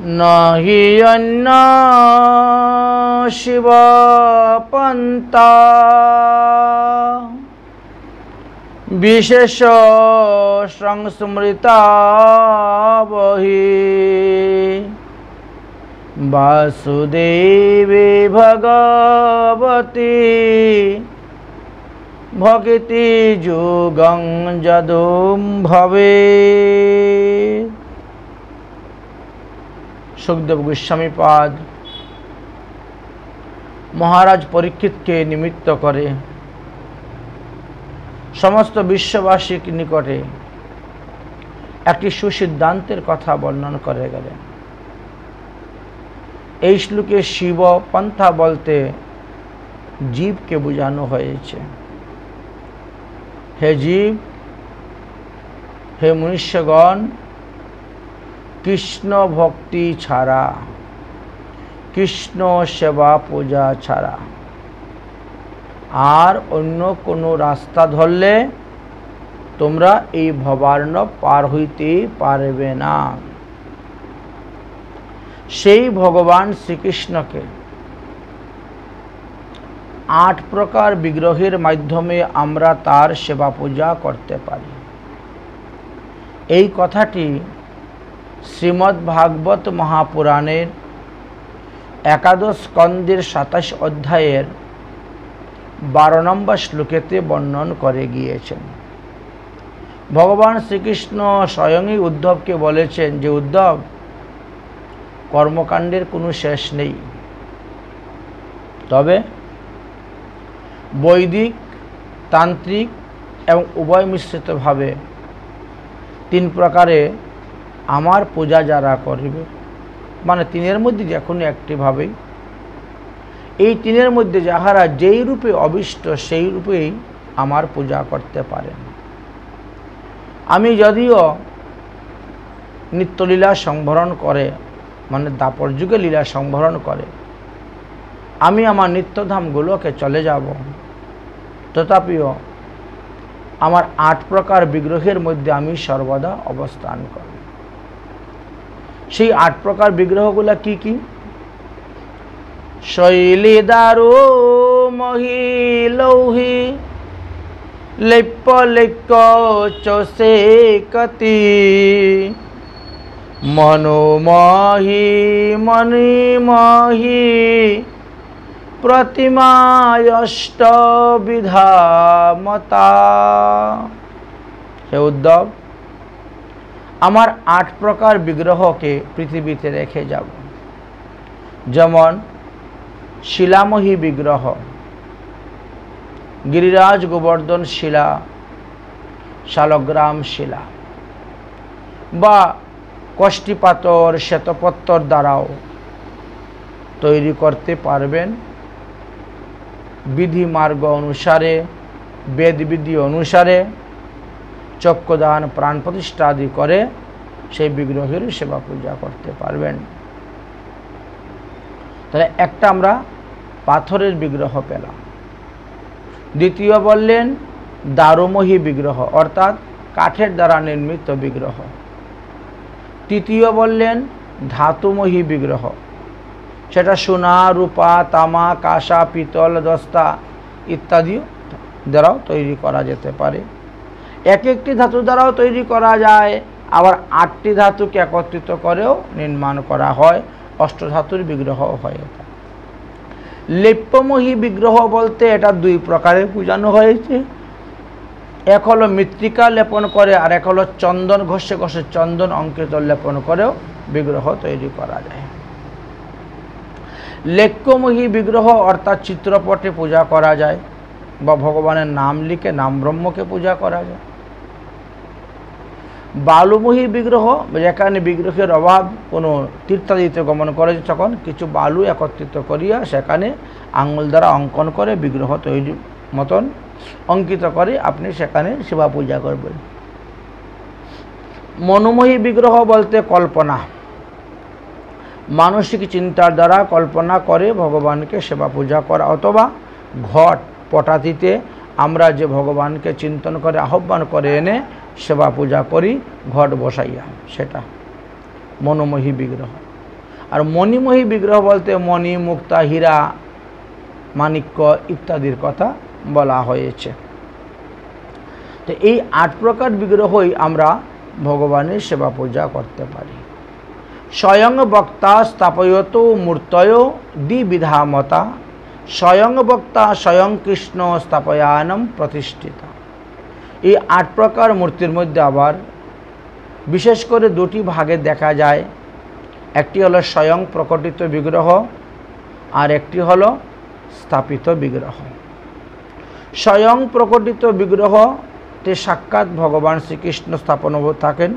নাহি অন্য শিব পন্থা বিশেষ সংস্মৃতা বহি বাসুদেবে ভগবতী ভক্তি যুগং যদুম ভবে। সুখদেব গোস্বামী পাদ মহারাজ পরীক্ষিতকে নিমিত্ত করে সমস্ত বিশ্ববাসীর নিকটে একটি সুসিদ্ধান্তের কথা বর্ণন করে গেলেন। এই শ্লোকে শিব পন্থা বলতে জীবকে বোঝানো হয়েছে। হে জীব, হে মনুষ্যগণ, কৃষ্ণ ভক্তি ছাড়া, কৃষ্ণ সেবা পূজা ছাড়া আর অন্য কোনো রাস্তা ধরলে তোমরা এই ভবার্ণব পার হইতে পারবে না। সেই ভগবান শ্রীকৃষ্ণকে 8 প্রকার বিগ্রহের মাধ্যমে আমরা তার সেবা পূজা করতে পারি। এই কথাটি শ্রীমদ্ ভাগবত মহাপুরাণের 11 স্কন্দের 27 অধ্যায়ের 12 নম্বর শ্লোকেতে বর্ণন করে গিয়েছেন। ভগবান শ্রীকৃষ্ণ স্বয়ংই উদ্ধবকে বলেছেন যে উদ্ধব, কর্মকাণ্ডের কোনো শেষ নেই, তবে বৈদিক, তান্ত্রিক এবং উভয় মিশ্রিতভাবে 3 প্রকারে আমার পূজা যারা করবে, মানে 3-এর মধ্যে যে কোনো একটিভাবেই, এই 3-এর মধ্যে যাহারা যেই রূপে অভীষ্ট সেই রূপেই আমার পূজা করতে পারেন। আমি যদিও নিত্যলীলা সংবরণ করে, মানে দাপর যুগে লীলা সংবরণ করে আমি আমার নিত্যধামগুলোকে চলে যাব, তথাপিও আমার 8 প্রকার বিগ্রহের মধ্যে আমি সর্বদা অবস্থান করি। সেই 8 প্রকার বিগ্রহগুলো কি কি? শৈলী দারু মহিলৌহি লেপ্য লেক্য চোষে কতি মনোমহি মণিমহি প্রতিমায়ষ্ট বিধামতা। হে উদ্ধব, আমার 8 প্রকার বিগ্রহকে পৃথিবীতে রেখে যাব। যেমন শিলাময়ী বিগ্রহ, গিরিরাজ গোবর্ধন শিলা, শালগ্রাম শিলা বা কষ্টিপাতর শ্বেতপত্তর দ্বারাও তৈরি করতে পারবেন। বিধি মার্গ অনুসারে, বেদবিধি অনুসারে চক্ষুদান, প্রাণ প্রতিষ্ঠা আদি করে সেই বিগ্রহের সেবা পূজা করতে পারবেন। তাহলে একটা আমরা পাথরের বিগ্রহ পেলাম। দ্বিতীয় বললেন দারুময়ী বিগ্রহ, অর্থাৎ কাঠের দ্বারা নির্মিত বিগ্রহ। তৃতীয় বললেন ধাতুময়ী বিগ্রহ, সেটা সোনা, রূপা, তামা, কাঁসা, পিতল, দস্তা ইত্যাদি দ্বারাও তৈরি করা যেতে পারে। এক একটি ধাতু দ্বারাও তৈরি করা যায়, আবার 8টি ধাতুকে একত্রিত করেও নির্মাণ করা হয়, অষ্টধাতুর বিগ্রহ হয়। এটা লেপ্যময়ী বিগ্রহ বলতে এটা 2 প্রকারে বোঝানো হয়েছে। এক হলো মৃত্তিকা লেপন করে, আর এক হলো চন্দন ঘষে ঘষে চন্দন অঙ্কিত লেপন করেও বিগ্রহ তৈরি করা যায়। লেক্যময়ী বিগ্রহ অর্থাৎ চিত্রপটে পূজা করা যায় বা ভগবানের নাম লিখে নাম ব্রহ্মকে পূজা করা যায়। বালুময়ী বিগ্রহ, যেখানে বিগ্রহের অভাব, কোনো তীর্থাদিতে গমন করে তখন কিছু বালু একত্রিত করিয়া সেখানে আঙুল দ্বারা অঙ্কন করে বিগ্রহ তৈরি মতন অঙ্কিত করে আপনি সেখানে সেবা পূজা করবেন। মনোময়ী বিগ্রহ বলতে কল্পনা, মানসিক চিন্তার দ্বারা কল্পনা করে ভগবানকে সেবা পূজা করা, অথবা ঘট পটাতিতে আমরা যে ভগবানকে চিন্তন করে আহ্বান করে এনে সেবা পূজা করি ঘট বসাইয়া, সেটা মনোময়ী বিগ্রহ। আর মণিময়ী বিগ্রহ বলতে মণি, মুক্তা, হীরা, মাণিক্য ইত্যাদির কথা বলা হয়েছে। তো এই 8 প্রকার বিগ্রহই আমরা ভগবানের সেবা পূজা করতে পারি। স্বয়ং বক্তা স্থাপয়ত মূর্তয় দ্বিবিধামতা, স্বয়ং বক্তা স্বয়ং কৃষ্ণ স্থাপয়ানম প্রতিষ্ঠিতা। এই 8 প্রকার মূর্তির মধ্যে আবার বিশেষ করে 2টি ভাগে দেখা যায়। একটি হলো স্বয়ং প্রকটিত বিগ্রহ, আর একটি হলো স্থাপিত বিগ্রহ। স্বয়ং প্রকটিত বিগ্রহতে সাক্ষাৎ ভগবান শ্রীকৃষ্ণ স্থাপন থাকেন।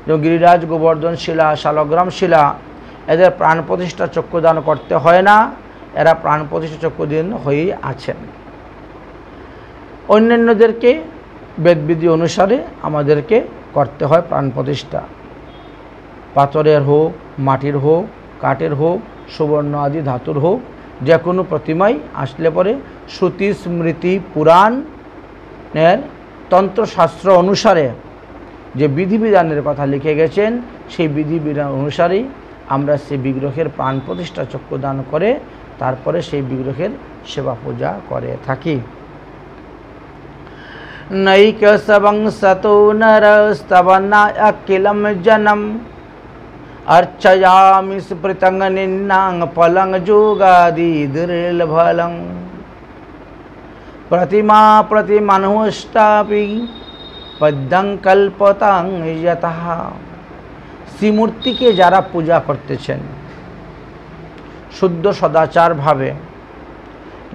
যেমন গিরিরাজ, গোবর্ধন শিলা, শালগ্রাম শিলা, এদের প্রাণ প্রতিষ্ঠা চক্ষুদান করতে হয় না, এরা প্রাণ প্রতিষ্ঠা চক্ষুদান হয়েই আছেন। অন্যান্যদেরকে বেদবিধি অনুসারে আমাদেরকে করতে হয় প্রাণ প্রতিষ্ঠা। পাথরের হোক, মাটির হোক, কাঠের হোক, সুবর্ণ আদি ধাতুর হোক, যে কোনো প্রতিমাই আসলে পরে শ্রুতি স্মৃতি পুরাণের তন্ত্রশাস্ত্র অনুসারে যে বিধিবিধানের কথা লিখে গেছেন, সেই বিধিবিধান অনুসারেই আমরা সেই বিগ্রহের প্রাণ প্রতিষ্ঠা চক্ষুদান করে তারপরে সেই বিগ্রহের সেবা পূজা করে থাকি। নৈক সবং সতো নর স্তবনা অখিলম জনম अर्चयामि स्मृतं निन्नां पलं जोगादि दुर्लभलं प्रतिमा प्रतिमनुष्टापि पद्यं कल्पतां यतः। শ্রীমূর্তিকে যারা পূজা করতেছেন শুদ্ধ সদাচার ভাবে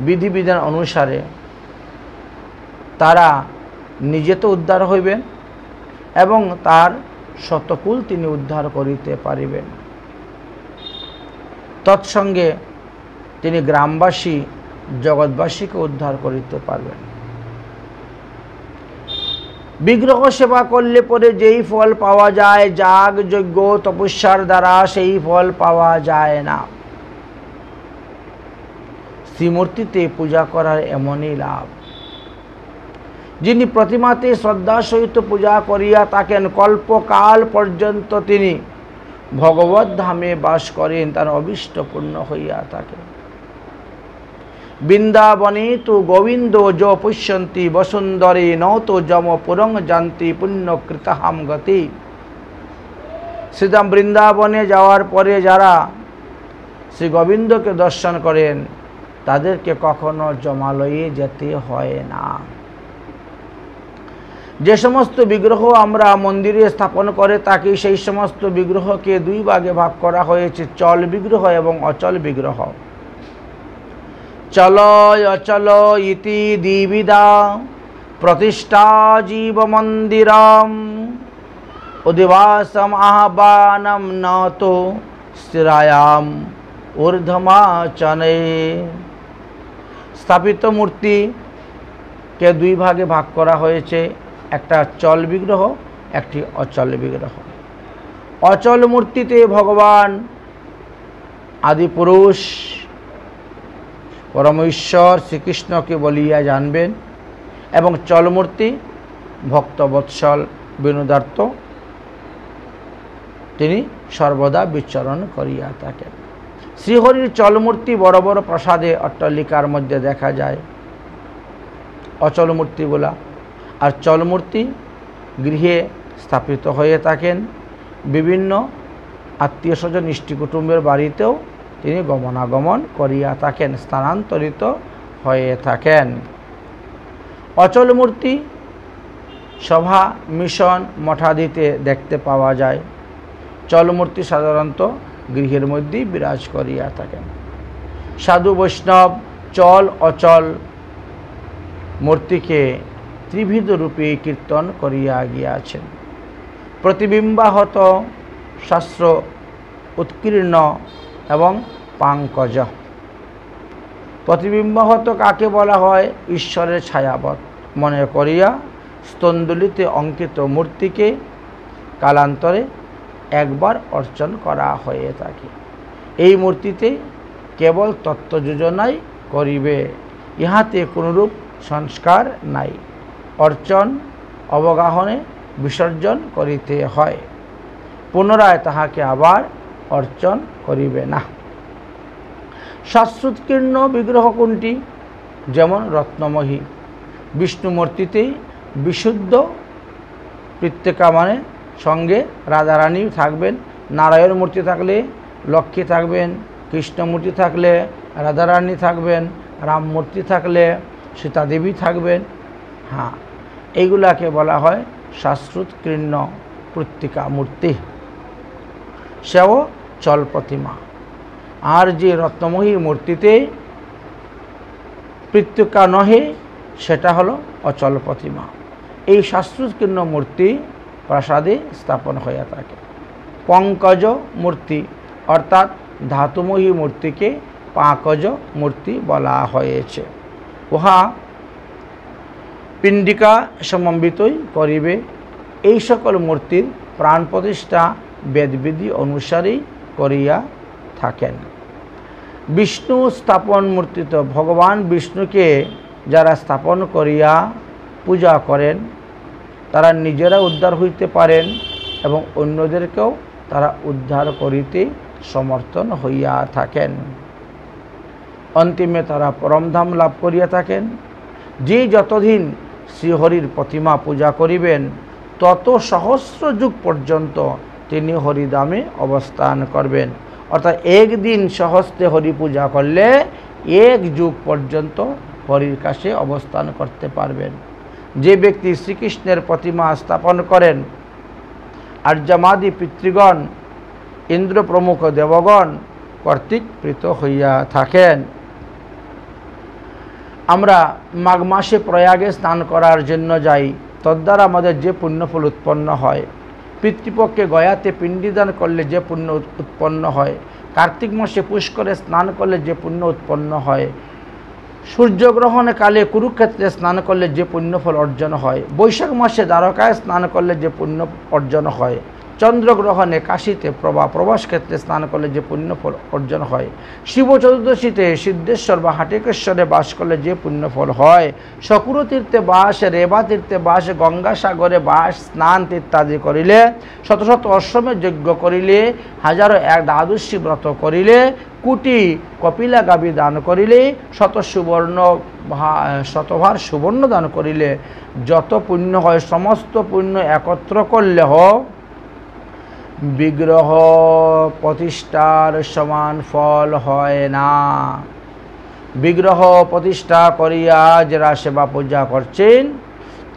বিধিবিধান অনুসারে, তারা নিজে তো উদ্ধার হইবেন এবং তার শতকুল তিনি উদ্ধার করিতে পারিবেন। তৎসঙ্গে তিনি গ্রামবাসী জগৎবাসীকে উদ্ধার করিতে পারবেন। বিগ্রহ সেবা করলে পরে যেই ফল পাওয়া যায়, যাগ যজ্ঞ তপস্যার দ্বারা সেই ফল পাওয়া যায় না। শ্রীমূর্তিতে পূজা করার এমনই লাভ। যিনি প্রতিমাতে শ্রদ্ধা সহিত পূজা করিয়া থাকেন, কল্পকাল পর্যন্ত তিনি ভগবত ধামে বাস করেন, তার অভীষ্ট পূর্ণ হইয়া থাকে। বৃন্দাবনে তো গোবিন্দ যো পুষ্যন্তি বসুন্ধরে নত যম পুরং জান্তি পুণ্যকৃতাহাম গতি। শ্রীধাম বৃন্দাবনে যাওয়ার পরে যারা শ্রী গোবিন্দকে দর্শন করেন, তাদেরকে কখনো জমালয়ে যেতে হয় না। যে সমস্ত বিগ্রহ আমরা মন্দিরে স্থাপন করে থাকি, সেই সমস্ত বিগ্রহকে 2 ভাগে ভাগ করা হয়েছে, চল বিগ্রহ এবং অচল বিগ্রহ। চল অচল ইতি দ্বিবিধা প্রতিষ্ঠা জীব মন্দিরম উদ্বাসম আহ্বানম নতো স্থিরায়াম ঊর্ধ্বমাচনে। স্থাপিত মূর্তিকে 2 ভাগে ভাগ করা হয়েছে, একটা চল বিগ্রহ, একটি অচল বিগ্রহ। অচল মূর্তিতে ভগবান আদিপুরুষ পরমেশ্বর শ্রীকৃষ্ণকে বলিয়া জানবেন, এবং চলমূর্তি ভক্তবৎসল বিনোদার্থ তিনি সর্বদা বিচরণ করিয়া থাকেন। শ্রীহরির চলমূর্তি বড় বড় প্রাসাদে অট্টালিকার মধ্যে দেখা যায়, অচল মূর্তিগুলা। আর চলমূর্তি গৃহে স্থাপিত হয়ে থাকেন, বিভিন্ন আত্মীয় স্বজন ইষ্টি কুটুম্বের বাড়িতেও তিনি গমনাগমন করিয়া থাকেন, স্থানান্তরিত হয়ে থাকেন। অচল মূর্তি সভা মিশন মঠাদিতে দেখতে পাওয়া যায়। চলমূর্তি সাধারণত গৃহের মধ্যেই বিরাজ করিয়া থাকেন। সাধু বৈষ্ণব চল অচল মূর্তিকে ত্রিবিধ রূপে কীর্তন করিয়া গিয়াছেন। প্রতিবিম্বাহত, শাস্ত্র উৎকীর্ণ এবং পাঙ্কজ। প্রতিবিম্বাহত কাকে বলা হয়? ঈশ্বরের ছায়াবৎ মনে করিয়া স্তন্দুলিতে অঙ্কিত মূর্তিকে কালান্তরে একবার অর্চন করা হয়ে থাকে। এই মূর্তিতে কেবল তত্ত্বযোজনাই করিবে, ইহাতে কোনরূপ সংস্কার নাই। অর্চন অবগাহনে বিসর্জন করিতে হয়, পুনরায় তাহাকে আবার অর্চন করিবে না। শাশ্বতকীর্ণ বিগ্রহ কোনটি? যেমন রত্নময়ী। বিষ্ণু মূর্তিতে বিশুদ্ধ পৃত্তিকা মানে সঙ্গে রাধারানী থাকবেন, নারায়ণ মূর্তি থাকলে লক্ষ্মী থাকবেন, কৃষ্ণ মূর্তি থাকলে রাধারানী থাকবেন, রাম মূর্তি থাকলে সীতা দেবী থাকবেন। হ্যাঁ, এইগুলাকে বলা হয় শাশ্বতকীর্ণ পৃত্তিকা মূর্তি, সেও চল প্রতিমা। আর যে রত্নময়ী মূর্তিতে পৃত্তিকা নহে সেটা হলো অচল প্রতিমা। এই শাশ্বতকীর্ণ মূর্তি প্রাসাদে স্থাপন হয়ে থাকে। পঙ্কজ মূর্তি অর্থাৎ ধাতুময়ী মূর্তিকে পাঁকজ মূর্তি বলা হয়েছে। উহা পিণ্ডিকা সমন্বিতই করিবে। এই সকল মূর্তির প্রাণ প্রতিষ্ঠা বেদবিধি অনুসারেই করিয়া থাকেন। বিষ্ণু স্থাপন মূর্তিত ভগবান বিষ্ণুকে যারা স্থাপন করিয়া পূজা করেন তারা নিজেরা উদ্ধার হইতে পারেন এবং অন্যদেরকেও তারা উদ্ধার করিতে সমর্থন হইয়া থাকেন। অন্তিমে তারা পরমধাম লাভ করিয়া থাকেন। যে যতদিন শ্রীহরির প্রতিমা পূজা করিবেন তত সহস্র যুগ পর্যন্ত তিনি হরিধামে অবস্থান করবেন। অর্থাৎ একদিন সহস্রে হরি পূজা করলে এক যুগ পর্যন্ত হরির কাছে অবস্থান করতে পারবেন। যে ব্যক্তি শ্রীকৃষ্ণের প্রতিমা স্থাপন করেন আর্যমাদি পিতৃগণ ইন্দ্র প্রমুখ দেবগণ কর্তৃক প্রীত হইয়া থাকেন। আমরা মাঘ মাসে প্রয়াগে স্নান করার জন্য যাই, তদ্বারা আমাদের যে পুণ্যফল উৎপন্ন হয়। পিতৃপক্ষে গয়াতে পিণ্ডিদান করলে যে পুণ্য উৎপন্ন হয়, কার্তিক মাসে পুষ্করে স্নান করলে যে পুণ্য উৎপন্ন হয়, সূর্যগ্রহণে কালে কুরুক্ষেত্রে স্নান করলে যে পুণ্যফল অর্জন হয়, বৈশাখ মাসে দ্বারকায় স্নান করলে যে পুণ্য অর্জন হয়, চন্দ্রগ্রহণে কাশীতে প্রভাস ক্ষেত্রে স্নান করলে যে পুণ্যফল অর্জন হয়, শিব চতুর্দশীতে সিদ্ধেশ্বর বা হাটিকেশ্বরে বাস করলে যে পুণ্যফল হয়, শকুর তীর্থে বাস, রেবা তীর্থে বাস, গঙ্গাসাগরে বাস, স্নান ইত্যাদি করিলে, শত শত অশ্বমেধ যজ্ঞ করিলে, হাজারো এক দ্বাদশী ব্রত করিলে, কোটি কপিলা গাভী দান করিলে, শতভার সুবর্ণ দান করিলে যত পুণ্য হয় সমস্ত পুণ্য একত্র করলে বিগ্রহ প্রতিষ্ঠার সমান ফল হয় না। বিগ্রহ প্রতিষ্ঠা করিয়া যারা সেবা পূজা করছেন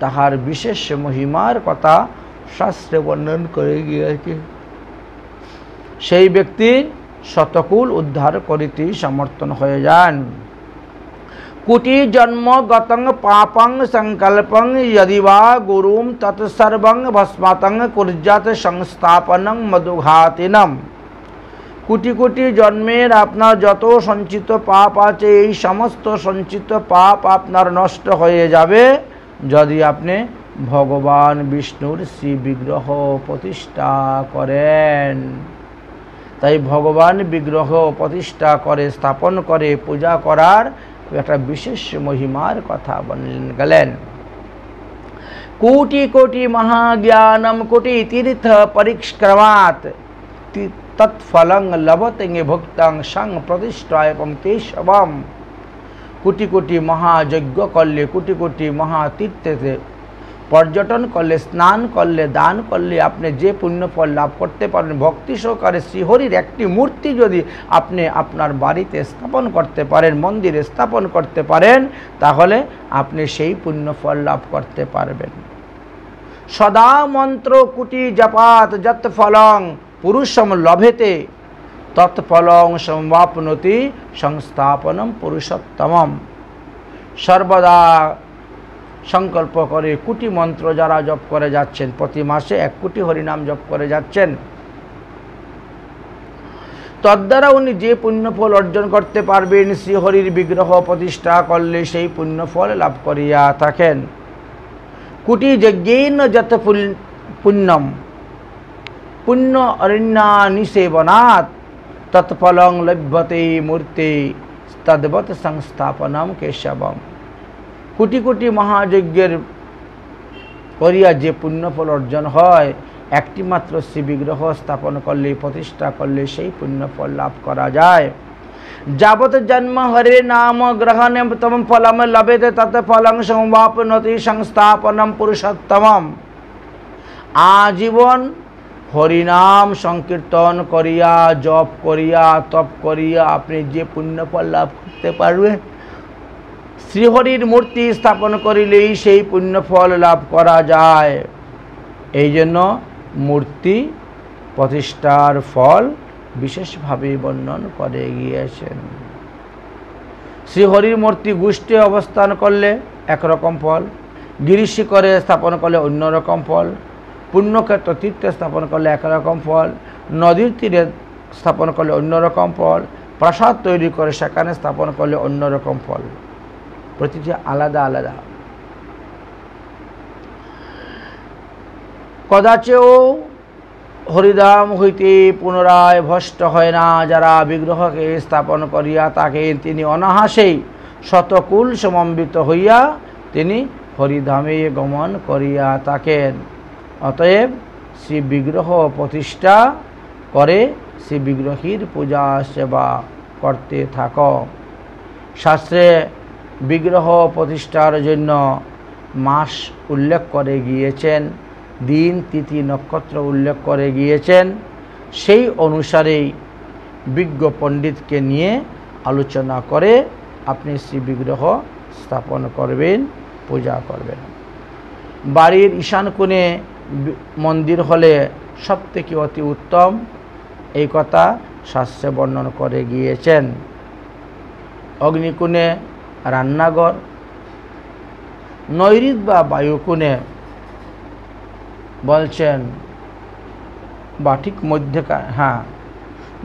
তাহার বিশেষ মহিমার কথা শাস্ত্রে বর্ণন করে গিয়েছে। সেই ব্যক্তির শতকুল উদ্ধার করিতে সমর্থন হয়ে যান। কোটি জন্ম গতং পাপং সংকল্পং যদিবা গুরুম তৎসর্বং ভস্মাতং কুর্যাত সংস্থাপনং মধুঘাতিনম। কোটি কোটি জন্মের আপনার যত সঞ্চিত পাপ আছে এই সমস্ত সঞ্চিত পাপ আপনার নষ্ট হয়ে যাবে যদি আপনি ভগবান বিষ্ণুর শ্রী বিগ্রহ প্রতিষ্ঠা করেন। তাই ভগবান বিগ্রহ প্রতিষ্ঠা করে স্থাপন করে পূজা করার একটা বিশেষ মহিমার কথা বললেন গেলেন। কোটি কোটি মহাজ্ঞানম কোটি তীর্থ পরিক্রমাৎ তৎফলং লভতে ভুক্তং সং প্রতিষ্ঠায় কেশবম। কোটি কোটি মহাযজ্ঞ করলে, কোটি কোটি মহাতীর্থে পর্যটন করলে, স্নান করলে, দান করলে আপনি যে পুণ্যফল লাভ করতে পারেন। ভক্তি সহকারে শ্রীহরির একটি মূর্তি যদি আপনি আপনার বাড়িতে স্থাপন করতে পারেন, মন্দিরে স্থাপন করতে পারেন, তাহলে আপনি সেই পুণ্যফল লাভ করতে পারবেন। সদা মন্ত্র কোটি জপাত যত ফলং পুরুষম লভেতে তৎফলং সম্বাপনতি সংস্থাপনম পুরুষোত্তমম। সর্বদা সংকল্প করে কোটি মন্ত্র যারা জপ করে যাচ্ছেন, প্রতি মাসে 1 কোটি হরিনাম জপ করে যাচ্ছেন, তদ্বারা উনি যে পুণ্যফল অর্জন করতে পারবেন শ্রীহরির বিগ্রহ প্রতিষ্ঠা করলে সেই পুণ্যফল লাভ করিয়া থাকেন। কোটি যজ্ঞেন যত পুণ্যম পুণ্য অরণ্যানি সেবনাৎ তৎফলং লভ্যতে মূর্তি তদ্বৎ সংস্থাপনম কেশবম। কোটি কোটি মহাযজ্ঞের করিয়া যে পুণ্যফল অর্জন হয় একটি মাত্র শ্রী বিগ্রহ স্থাপন করলে, প্রতিষ্ঠা করলে সেই পুণ্যফল লাভ করা যায়। যাবত জন্ম হরে নাম গ্রহণে তম ফলম লভেতে তত ফলং সমবাপনতি সংস্থাপনম পুরুষোত্তমম। আজীবন হরিনাম সংকীর্তন করিয়া, জপ করিয়া, তপ করিয়া আপনি যে পুণ্যফল লাভ করতে পারবেন, শ্রীহরির মূর্তি স্থাপন করিলেই সেই পুণ্যফল লাভ করা যায়। এই জন্য মূর্তি প্রতিষ্ঠার ফল বিশেষভাবে বর্ণন করে গিয়েছেন। শ্রীহরির মূর্তি গোষ্ঠে অবস্থান করলে একরকম ফল, গিরিশিখরে স্থাপন করলে অন্যরকম ফল, পুণ্যক্ষেত্র তীর্থে স্থাপন করলে একরকম ফল, নদীর তীরে স্থাপন করলে অন্যরকম ফল, প্রাসাদ তৈরি করে সেখানে স্থাপন করলে অন্যরকম ফল, প্রতিটি আলাদা আলাদা। কদাচেও হরিধাম হইতে পুনরায় ভ্রষ্ট হয় না। যারা বিগ্রহকে স্থাপন করিয়া তাকে তিনি অনাহাসেই শতকুল সমন্বিত হইয়া তিনি হরিধামে গমন করিয়া থাকেন। অতএব শ্রী বিগ্রহ প্রতিষ্ঠা করে শ্রী বিগ্রহীর পূজা সেবা করতে থাক। শাস্ত্রে বিগ্রহ প্রতিষ্ঠার জন্য মাস উল্লেখ করে গিয়েছেন, দিন তিথি নক্ষত্র উল্লেখ করে গিয়েছেন। সেই অনুসারেই বিজ্ঞ পণ্ডিতকে নিয়ে আলোচনা করে আপনি শ্রী বিগ্রহ স্থাপন করবেন, পূজা করবেন। বাড়ির ঈশান কোণে মন্দির হলে সবথেকে অতি উত্তম, এই কথা শাস্ত্রে বর্ণন করে গিয়েছেন। অগ্নিকোণে রান্নাঘর, নৈঋত বা বায়ুকোণে বলছেন বা ঠিক মধ্যেকার, হ্যাঁ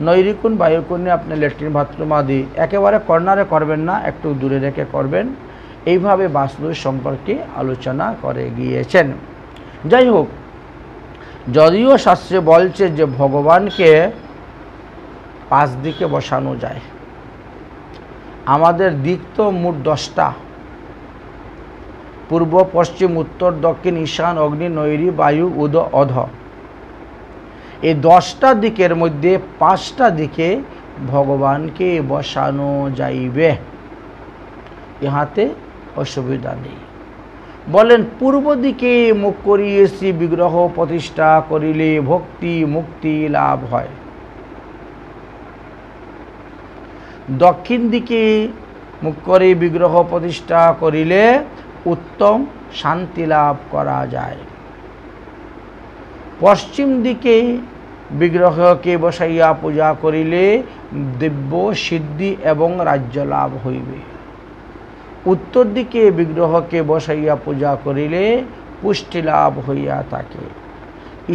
নৈরিকুণ বায়ুকোণে আপনি ল্যাট্রিন বাথরুম আদি একেবারে কর্নারে করবেন না, একটু দূরে রেখে করবেন। এইভাবে বাস্তু সম্পর্কে আলোচনা করে গিয়েছেন। যাই হোক, যদিও শাস্ত্রে বলছে যে ভগবানকে 5 দিকে বসানো যায়, আমাদের দিক তো মোট 10টা, পূর্ব পশ্চিম উত্তর দক্ষিণ ঈশান অগ্নি নৈরি বায়ু উদ অধ। এই 10টা দিকের মধ্যে 5টা দিকে ভগবানকে বসানো যাইবে, ইহাতে অসুবিধা নেই। বলেন পূর্ব দিকে মুখ করিয়ে শ্রী বিগ্রহ প্রতিষ্ঠা করিলে ভক্তি মুক্তি লাভ হয়, দক্ষিণ দিকে মুখ করে বিগ্রহ প্রতিষ্ঠা করিলে উত্তম শান্তি লাভ করা যায়, পশ্চিম দিকে বিগ্রহকে বসাইয়া পূজা করিলে দিব্য সিদ্ধি এবং রাজ্য লাভ হইবে, উত্তর দিকে বিগ্রহকে বসাইয়া পূজা করিলে পুষ্টি লাভ হইয়া থাকে,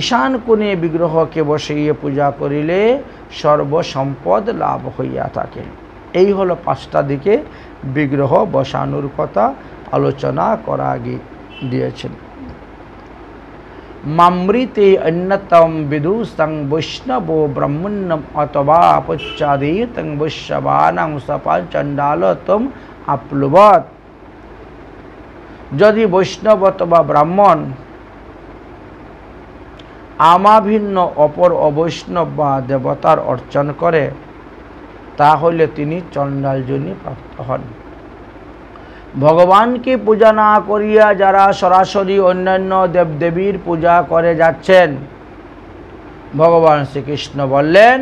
ঈশান কোণে বিগ্রহকে বসাইয়া পূজা করিলে সর্বসম্পদ লাভ হইয়া থাকে। এই হলো 5টা দিকে বিগ্রহ বসানোর কথা আলোচনা করা দিয়েছেন। মামৃতে অন্যতম বিদুস্তং বৈষ্ণবো ব্রহ্মণ্যম অথবা পশ্চাদীতং বৈষ্ণবানাং সপাচণ্ডালতম আপ্লুবৎ। যদি বৈষ্ণব অথবা ব্রাহ্মণ আমাভিন্ন অপর অবৈষ্ণব বা দেবতার অর্চন করে, তাহলে তিনি চণ্ডাল যোনি প্রাপ্ত হন। ভগবানকে পূজা না করিয়া যারা সরাসরি অন্যান্য দেবদেবীর পূজা করে যাচ্ছেন, ভগবান শ্রীকৃষ্ণ বললেন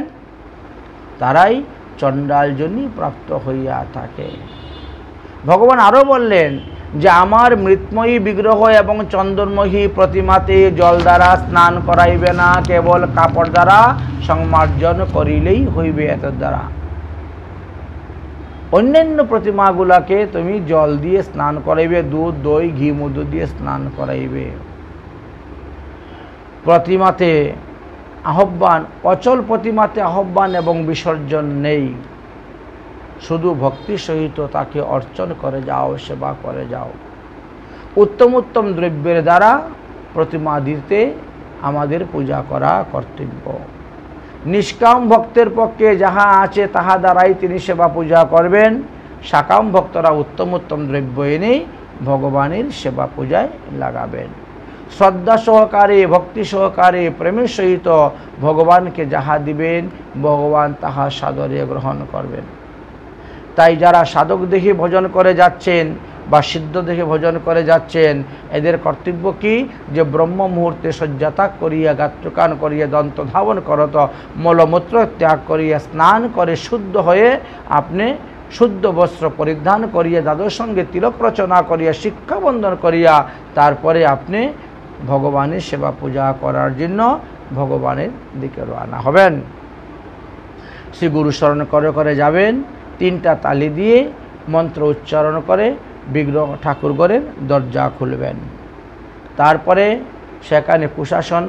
তারাই চণ্ডাল যোনি প্রাপ্ত হইয়া থাকে। ভগবান আরও বললেন যে আমার মৃৎময়ী বিগ্রহ এবং চন্দনময়ী প্রতিমাতে জল দ্বারা স্নান করাইবে না, কেবল কাপড় দ্বারা সংমার্জন করিলেই হইবে। এত দ্বারা অন্যান্য প্রতিমাগুলাকে তুমি জল দিয়ে স্নান করাইবে, দুধ দই ঘি মধু দিয়ে স্নান করাইবে। প্রতিমাতে আহ্বান, অচল প্রতিমাতে আহ্বান এবং বিসর্জন নেই, শুধু ভক্তি সহিত তাকে অর্চন করে যাও, সেবা করে যাও। উত্তম উত্তম দ্রব্যের দ্বারা প্রতিমা দিতে আমাদের পূজা করা কর্তব্য। নিষ্কাম ভক্তের পক্ষে যাহা আছে তাহা দ্বারাই তিনি সেবা পূজা করবেন। সাকাম ভক্তরা উত্তম উত্তম দ্রব্য এনে ভগবানের সেবা পূজায় লাগাবেন। শ্রদ্ধা সহকারে ভক্তি সহকারে প্রেমের সহিত ভগবানকে যাহা দিবেন ভগবান তাহা সাদরে গ্রহণ করবেন। তাই যারা সাধক দেখে ভজন করে যাচ্ছেন বা সিদ্ধ দেখে ভজন করে যাচ্ছেন, এদের কর্তব্য কি? যে ব্রহ্ম মুহূর্তে শয্যাত্যাগ করিয়া গাত্রকান করিয়া দন্ত ধাবন করত মলমূত্র ত্যাগ করিয়া স্নান করে শুদ্ধ হয়ে আপনি শুদ্ধ বস্ত্র পরিধান করিয়া দাদর সঙ্গে তিলক রচনা করিয়া শিক্ষাবন্ধন করিয়া তারপরে আপনি ভগবানের সেবা পূজা করার জন্য ভগবানের দিকে রওনা হবেন। শ্রী গুরু স্মরণ করে করে যাবেন, 3টা তালি দিয়ে মন্ত্র উচ্চারণ করে বিগ্রহ ঠাকুরঘরের দরজা খুলবেন। তারপরে সেখানে কুশাসন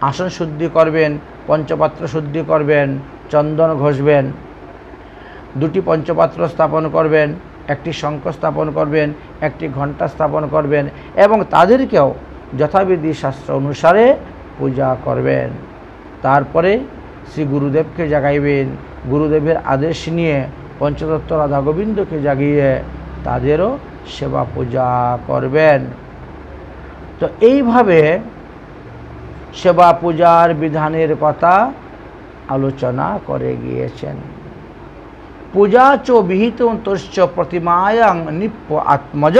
আসন শুদ্ধি করবেন, পঞ্চপাত্র শুদ্ধি করবেন, চন্দন ঘষবেন, 2টি পঞ্চপাত্র স্থাপন করবেন, 1টি শঙ্খ স্থাপন করবেন, 1টি ঘণ্টা স্থাপন করবেন এবং তাদেরকেও যথাবিধি শাস্ত্র অনুসারে পূজা করবেন। তারপরে শ্রী গুরুদেবকে জাগাইবেন, গুরুদেবের আদেশ নিয়ে পঞ্চতত্ত্ব রাধা গোবিন্দকে জাগিয়ে তাদেরও সেবা পূজা করবেন। তো এইভাবে সেবা পূজার বিধানের কথা আলোচনা করে গিয়েছেন। পূজা চ বিহিত তস্য প্রতিমায়াং নিপ্য আত্মজ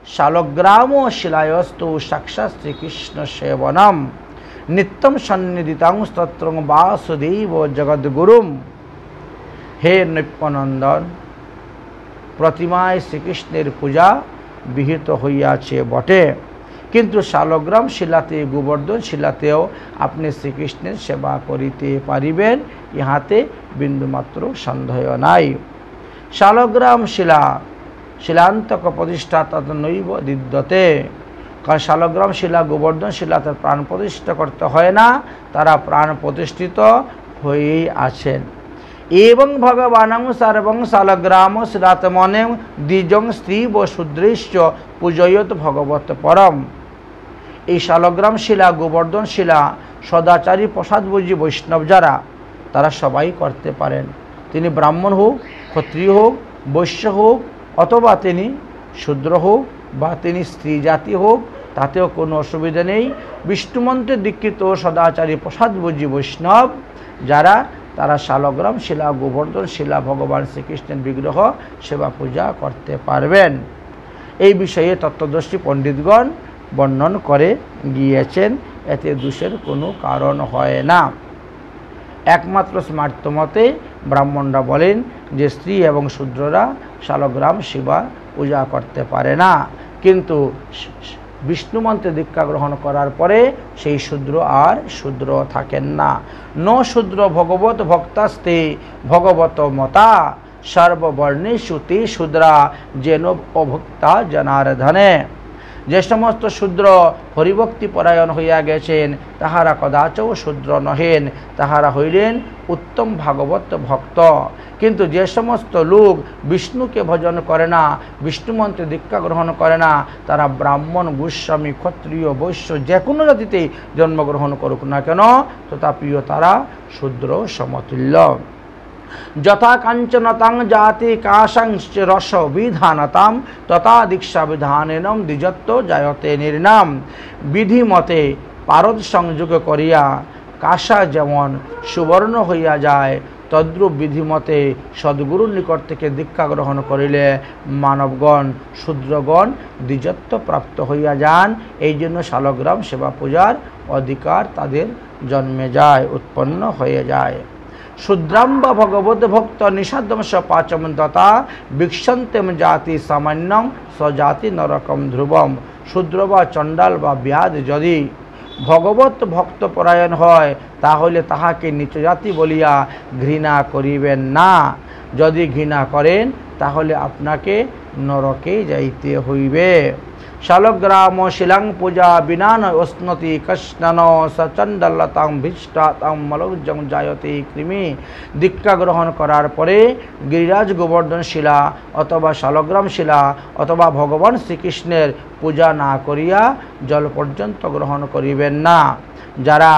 শালগ্রাম শিলায়স্তু সাক্ষাৎ শ্রীকৃষ্ণ সেবনম নিত্যম সন্নিধিতাং স্তোত্রং বাসুদেব জগদ্গুরুম। হে নৃপনন্দন, প্রতিমায় শ্রীকৃষ্ণের পূজা বিহিত হইয়াছে বটে, কিন্তু শালগ্রাম শিলাতে গোবর্ধন শিলাতেও আপনি শ্রীকৃষ্ণের সেবা করিতে পারিবেন, ইহাতে বিন্দুমাত্র সন্দেহ নাই। শালগ্রাম শিলা শিলান্তক প্রতিষ্ঠা তত নৈব দিদ্যতে, কারণ শালগ্রাম শিলা গোবর্ধন শিলা তার প্রাণ প্রতিষ্ঠা করতে হয় না, তারা প্রাণ প্রতিষ্ঠিত হয়েই আছেন। এবং ভগবানং সর্বং শালগ্রাম শিলাত্মনে দ্বিজং স্ত্রী ও শূদ্রৈশ্চ পূজয়ত ভগবত পরম। এই শালগ্রাম শিলা গোবর্ধন শিলা সদাচারী প্রসাদভোজী বৈষ্ণব যারা, তারা সবাই করতে পারেন। তিনি ব্রাহ্মণ হোক, ক্ষত্রিয় হোক, বৈশ্য হোক, অথবা তিনি শূদ্র হোক বা তিনি স্ত্রী জাতি হোক, তাতেও কোনো অসুবিধা নেই। বিষ্ণুমন্ত্রে দীক্ষিত সদাচারী প্রসাদভোজী বৈষ্ণব যারা, তারা শালগ্রাম শিলা গোবর্ধন শিলা ভগবান শ্রীকৃষ্ণের বিগ্রহ সেবা পূজা করতে পারবেন। এই বিষয়ে তত্ত্বদর্শী পণ্ডিতগণ বর্ণন করে গিয়েছেন, এতে দোষের কোনো কারণ হয় না। একমাত্র স্মার্তমতে ব্রাহ্মণরা বলেন যে স্ত্রী এবং শূদ্ররা শালগ্রাম শিবা পূজা করতে পারে না, কিন্তু বিষ্ণু মন্ত্রে দীক্ষা গ্রহণ করার পরে সেই শূদ্র আর শূদ্র থাকেন না। ন শূদ্র ভগবত ভক্তাস্তে ভগবত মতা সর্ববর্ণেষু তে শূদ্রা যেন অভক্তা জনার্দনে। যে সমস্ত শূদ্র হরিভক্তি পরায়ণ হইয়া গেছেন তাহারা কদাচও শূদ্র নহেন, তাহারা হইলেন উত্তম ভাগবত ভক্ত। কিন্তু যে সমস্ত লোক বিষ্ণুকে ভজন করে না, বিষ্ণু মন্ত্রে দীক্ষা গ্রহণ করে না, তারা ব্রাহ্মণ, গোস্বামী, ক্ষত্রিয়, বৈশ্য যে কোনো জাতিতেই জন্মগ্রহণ করুক না কেন, তথাপিও তারা শূদ্র সমতুল্য। যথা কাঞ্চনতাং জাতি কাশাংশ্চ রস বিধানতাম তথা দীক্ষা বিধানেনম দ্বিজত্ব জায়তে নির্নাম। বিধিমতে পারদ সংযোগ করিয়া কাশা যেমন সুবর্ণ হইয়া যায়, তদ্রূপ বিধিমতে সদ্গুরুর নিকট থেকে দীক্ষা গ্রহণ করিলে মানবগণ শূদ্রগণ দ্বিজত্ব প্রাপ্ত হইয়া যান। এই জন্য শালগ্রাম সেবা পূজার অধিকার তাদের জন্মে যায়, উৎপন্ন হয়ে যায়। শূদ্রাম বা ভগবত ভক্ত নিষাদংশ পাচম তথা বিক্ষন্তেম জাতি সামান্যম স্বজাতি নরকম ধ্রুবম। শূদ্র বা চণ্ডাল বা ব্যাধ যদি ভগবত ভক্ত পরায়ণ হয়, তাহলে তাহাকে নিচ জাতি বলিয়া ঘৃণা করিবেন না। যদি ঘৃণা করেন তাহলে আপনাকে নরকে যাইতে হইবে। শালগ্রাম শিলাং পূজা বিনান উষ্ণতি কৃষ্ণন সচণ্ডলতাং ভীষ্টাতাং মলৌজং জায়তে কৃমি। দীক্ষা গ্রহণ করার পরে গিরিরাজ গোবর্ধন শিলা অথবা শালগ্রাম শিলা অথবা ভগবান শ্রীকৃষ্ণের পূজা না করিয়া জল পর্যন্ত গ্রহণ করিবেন না। যারা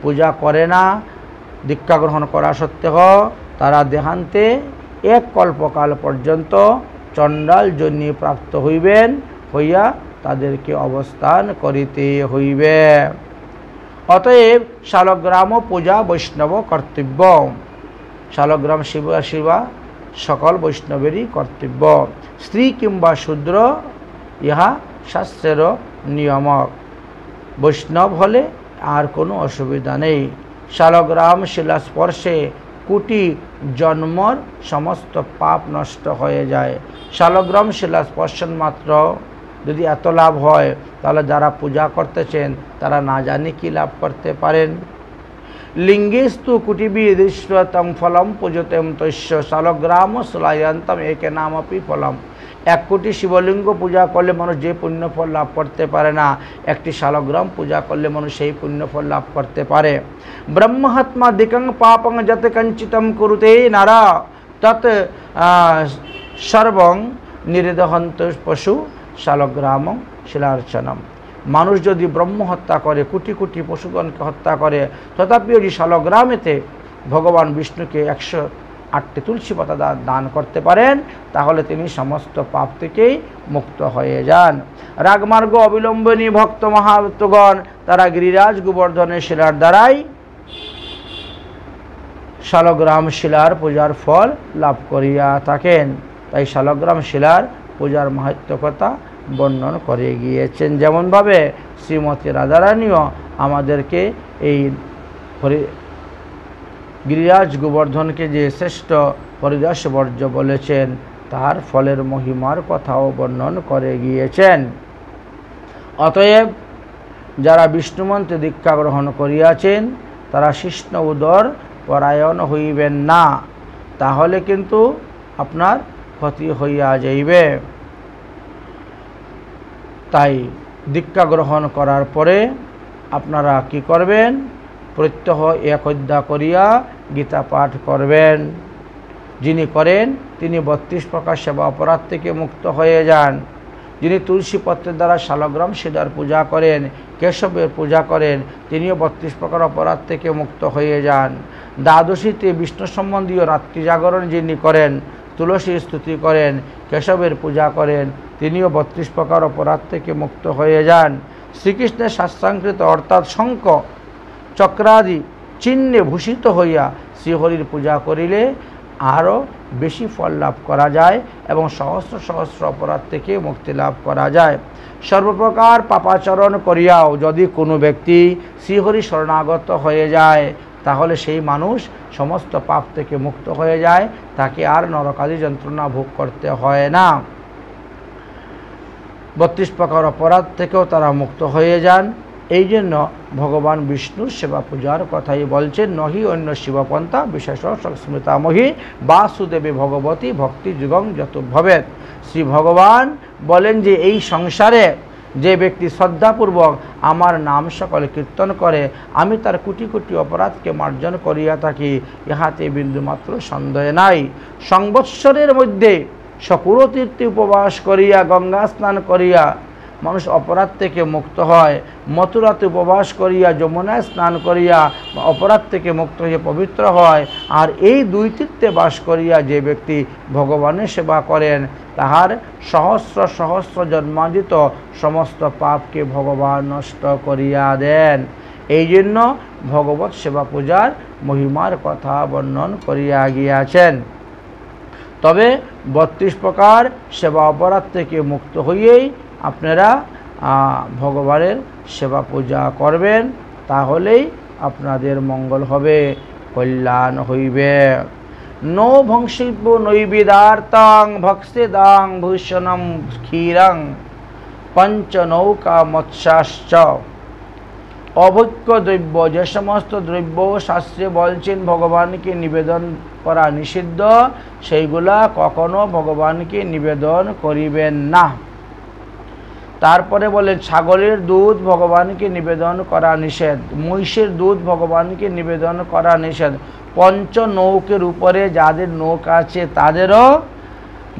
পূজা করে না দীক্ষা গ্রহণ করা সত্ত্বেও, তারা দেহান্তে এক কল্পকাল পর্যন্ত চণ্ডাল যোনি প্রাপ্ত হইবেন, হইয়া তাদেরকে অবস্থান করিতে হইবে। অতএব শালগ্রাম পূজা বৈষ্ণব কর্তব্য। শালগ্রাম সেবা সকল বৈষ্ণবেরই কর্তব্য। স্ত্রী কিংবা শূদ্র ইহা শাস্ত্রের নিয়ম। বৈষ্ণব হলে আর কোনো অসুবিধা নেই। শালগ্রাম শিলা স্পর্শে কোটি জন্মর সমস্ত পাপ নষ্ট হয়ে যায়। শালগ্রাম শিলা স্পর্শন মাত্র যদি এত লাভ হয়, তাহলে যারা পূজা করতেছেন তারা না জানি কি লাভ করতে পারেন। লিঙ্গেস্তু কুটিবিদৃষ্টতম ফলম পূজতেম তস্য শালগ্রাম শ্লায়ন্তম একে নামপি ফলম। 1 কোটি শিবলিঙ্গ পূজা করলে মানুষ যে পুণ্যফল লাভ করতে পারে না, একটি শালগ্রাম পূজা করলে মানুষ সেই পুণ্যফল লাভ করতে পারে। ব্রহ্মহত্মা দিকং পাপং যত কঞ্চিতম কুরুতে নারা তৎ সর্বং নির্দহন্ত পশু শালগ্রাম শিলার্চনম। মানুষ যদি ব্রহ্ম হত্যা করে, কোটি কোটি পশুগণকে হত্যা করে, তথাপিও যদি শালগ্রামেতে ভগবান বিষ্ণুকে 108টি তুলসী পাতা দান করতে পারেন, তাহলে তিনি সমস্ত পাপ থেকেই মুক্ত হয়ে যান। রাগমার্গ অবিলম্বনী ভক্ত মহাভক্তগণ তারা গিরিরাজ গোবর্ধনের শিলার দ্বারাই শালগ্রাম শিলার পূজার ফল লাভ করিয়া থাকেন। তাই শালগ্রাম শিলার পূজার মাহাত্ম্য কথা বর্ণন করে গিয়েছেন। যেমনভাবে শ্রীমতী রাধারানীও আমাদেরকে এই গিরিরাজ গোবর্ধনকে যে শ্রেষ্ঠ হরিদাস বর্জ্য বলেছেন, তার ফলের মহিমার কথাও বর্ণন করে গিয়েছেন। অতএব যারা বিষ্ণুমন্ত্রে দীক্ষা গ্রহণ করিয়াছেন তারা শিষ্ণ উদর পরায়ণ হইবেন না, তাহলে কিন্তু আপনার ক্ষতি হইয়া যাইবে। তাই দীক্ষা গ্রহণ করার পরে আপনারা কি করবেন? প্রত্যহ 1 অধ্যায় করিয়া গীতা পাঠ করবেন। যিনি করেন তিনি 32 প্রকার সেবা অপরাধ থেকে মুক্ত হয়ে যান। যিনি তুলসী পত্রের দ্বারা শালগ্রাম শিলার পূজা করেন, কেশবের পূজা করেন, তিনিও 32 প্রকার অপরাধ থেকে মুক্ত হয়ে যান। দ্বাদশীতে বিষ্ণু সম্বন্ধীয় রাত্রি জাগরণ যিনি করেন, তুলসীর স্তুতি করেন, কেশবের পূজা করেন, তিনিও 32 প্রকার অপরাধ থেকে মুক্ত হয়ে যান। শ্রীকৃষ্ণের শাস্ত্রাঙ্কৃত অর্থাৎ শঙ্খ চক্রাদি চিহ্নে ভূষিত হইয়া শ্রীহরির পূজা করিলে আরও বেশি ফল লাভ করা যায় এবং সহস্র সহস্র অপরাধ থেকে মুক্তি লাভ করা যায়। সর্বপ্রকার পাপাচরণ করিয়াও যদি কোনো ব্যক্তি শ্রীহরি শরণাগত হয়ে যায়, তাহলে সেই মানুষ সমস্ত পাপ থেকে মুক্ত হয়ে যায়, তাকে আর নরকাদি যন্ত্রণা ভোগ করতে হয় না। 32 প্রকার অপরাধ থেকেও তারা মুক্ত হয়ে যান। এই জন্য ভগবান বিষ্ণুর সেবা পূজার কথাই বলছেন, নহি অন্য শিবপন্থা বিশেষ সংস্মৃতামহি বাসুদেবী ভগবতী ভক্তি যুগং যত ভবেত। শ্রী ভগবান বলেন যে এই সংসারে যে ব্যক্তি শ্রদ্ধাপূর্বক আমার নাম সকলে কীর্তন করে, আমি তার কোটি কোটি অপরাধকে মার্জন করিয়া থাকি, ইহাতে বিন্দুমাত্র সন্দেহ নাই। সংবৎসরের মধ্যে শকুরতীর্থে উপবাস করিয়া গঙ্গা স্নান করিয়া মানুষ অপরাধ থেকে মুক্ত হয়। মথুরাতে উপবাস করিয়া যমুনায় স্নান করিয়া অপরাধ থেকে মুক্ত হয়ে পবিত্র হয়। আর এই 2 তীর্থে বাস করিয়া যে ব্যক্তি ভগবানের সেবা করেন, তাহার সহস্র সহস্র জন্মার্জিত সমস্ত পাপকে ভগবান নষ্ট করিয়া দেন। এই জন্য ভগবত সেবা পূজার মহিমার কথা বর্ণন করিয়া গিয়াছেন। তবে 32 প্রকার সেবা অপরাধ থেকে মুক্ত হইয়েই আপনারা ভগবানের সেবা পূজা করবেন, তাহলেই আপনাদের মঙ্গল হবে, কল্যাণ হইবে। নো ভংশিল্প নৈবেদার্তাং ভক্সেদাং ভূষণম ক্ষীরং পঞ্চনৌকা মৎস্যাশ্চ। অভোগ্য দ্রব্য, যে সমস্ত দ্রব্য শাস্ত্রে বলছেন ভগবানকে নিবেদন করা নিষিদ্ধ, সেইগুলা কখনো ভগবানকে নিবেদন করিবেন না। তারপরে বলে ছাগলের দুধ ভগবানকে নিবেদন করা নিষেধ, মহিষের দুধ ভগবানকে নিবেদন করা নিষেধ। পঞ্চনৌকের উপরে যাদের নৌকা আছে তাদেরও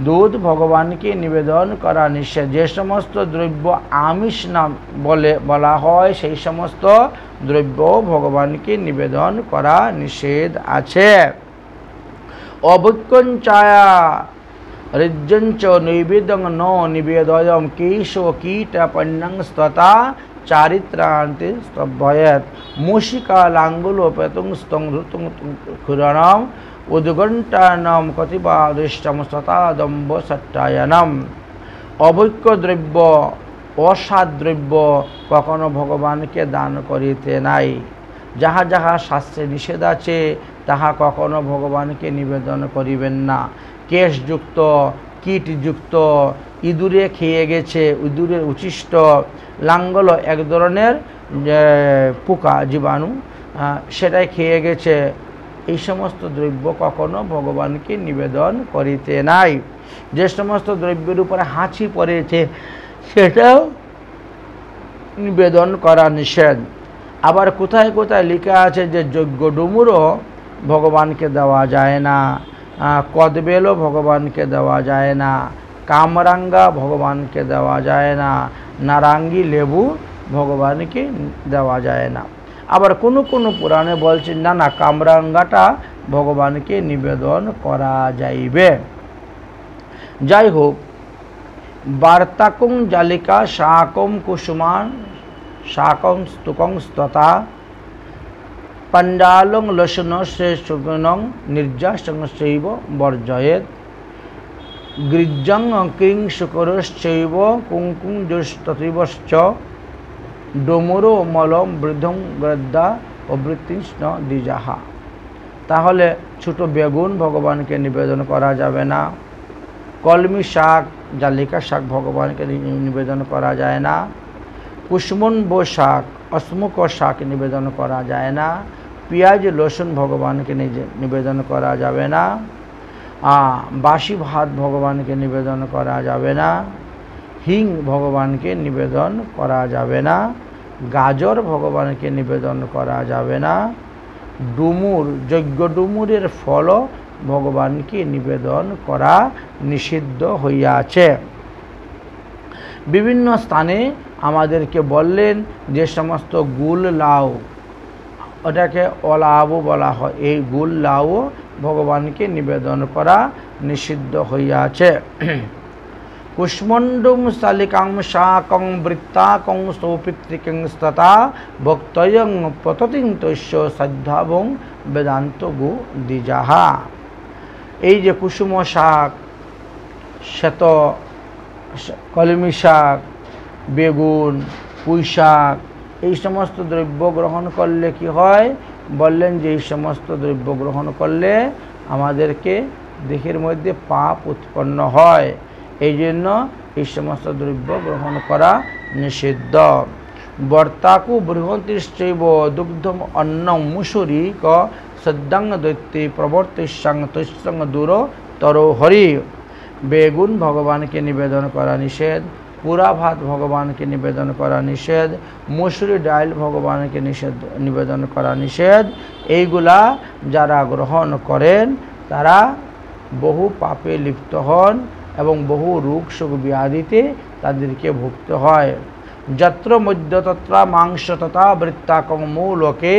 দুধ ভগবানকে নিবেদন করা নিষেধ। যে সমস্ত দ্রব্য আমিষ নাম বলা হয়, সেই সমস্ত দ্রব্য ভগবানকে নিবেদন করা নিষেধ আছে। অভক্ষঞ্চায়া ऋज्यञ्च नैवेद्यं न निवेदयं केशव कीटपन्नं स्तता चारित्रान्ते स्तभयत् मूषिकालाङ्गुलोपेतुं स्तং ऋतुं खुरणम् उद्घण्टानां कतिबादिष्टं स्तता दम्भ सट्टायनम्। অভৈক্য দ্রব্য অসাদ দ্রব্য কখনো ভগবানকে দান করিতে নাই। যাহা যাহা শাস্ত্রে নিষেধ আছে তাহা কখনো ভগবানকে নিবেদন করিবেন না। কেশযুক্ত কীটযুক্ত ইঁদুরে খেয়ে গেছে, ইঁদুরের উচ্ছিষ্ট, লাঙ্গল এক ধরনের পোকা জীবাণু, সেটাই খেয়ে গেছে, এই সমস্ত দ্রব্য কখনো ভগবানকে নিবেদন করিতে নাই। যে সমস্ত দ্রব্যের উপরে হাঁচি পড়েছে সেটাও নিবেদন করা নিষেধ। আবার কোথায় কোথায় লেখা আছে যে যজ্ঞ ডুমুরও ভগবানকে দেওয়া যায় না, কদবেলও ভগবানকে দেওয়া যায় না, কামরাঙ্গা ভগবানকে দেওয়া যায় না, নারাঙ্গি লেবু ভগবানকে দেওয়া যায় না। আবার কোনো কোনো পুরাণে বলছেন না না কামরাঙ্গাটা ভগবানকে নিবেদন করা যাইবে। যাই হোক, বার্তাকুং জালিকা শাকম কুসুমান শাকং স্তুকং স্ততা পণ্ডালং লসুন সে সুগনং নির্যাসং শৈব বর্জয়েত গৃজ্জং ক্রিং শুকরশ্চৈব কুঙ্কুম দুস্ততিবশ্চ ডোমরো মলম বৃদ্ধং গ্রদ্দা অবৃত্তিষ্ণ দ্বিজাহা। তাহলে ছোট বেগুন ভগবানকে নিবেদন করা যাবে না, কলমি শাক জালিকা শাক ভগবানকে নিবেদন করা যায় না, কুসমুন্ব শাক অশ্মুক শাক নিবেদন করা যায় না, পেঁয়াজ লসুন ভগবানকে নিবেদন করা যাবে না, বাসি ভাত ভগবানকে নিবেদন করা যাবে না, হিং ভগবানকে নিবেদন করা যাবে না, গাজর ভগবানকে নিবেদন করা যাবে না, ডুমুর যজ্ঞ ডুমুরের ফল ভগবানকে নিবেদন করা নিষিদ্ধ হইয়াছে। বিভিন্ন স্থানে আমাদেরকে বললেন যে সমস্ত গুল লাউ, ওটাকে অলাবও বলা হয়, এই গুল লাউ ভগবানকে নিবেদন করা নিষিদ্ধ হইয়াছে। কুষ্মণ্ডুং শালিকাং শাকং বৃত্তাকং সৌপিত্রিকং স্ততা ভক্তয়ং পততিং তস্য শ্রদ্ধাবং বেদান্ত গো দ্বিজাহা। এই যে কুসুম শাক, শ্বেত কলমি শাক, বেগুন, পুঁই শাক, এই সমস্ত দ্রব্য গ্রহণ করলে কি হয় বললেন যে এই সমস্ত দ্রব্য গ্রহণ করলে আমাদেরকে দেহের মধ্যে পাপ উৎপন্ন হয়, এই জন্য এই সমস্ত দ্রব্য গ্রহণ করা নিষিদ্ধ। বর্তাকু বৃহতিশ্চৈব দুগ্ধম অন্নম মুসুরি ক সদ্যাং দৈত্যে প্রবর্তিসাং তৈসং দূর তরো হরি। বেগুন ভগবানকে নিবেদন করা নিষেধ, পুরা ভাত ভগবানকে নিবেদন করা নিষেধ, মুসুরি ডাল ভগবানকে নিবেদন করা নিষেধ। এইগুলা যারা গ্রহণ করেন তারা বহু পাপে লিপ্ত হন এবং বহু রোগ শোক ব্যাধিতে তাদেরকে ভুগতে হয়। যত্র মধ্য তত্র মাংস তথা বৃত্তাকং মূলকে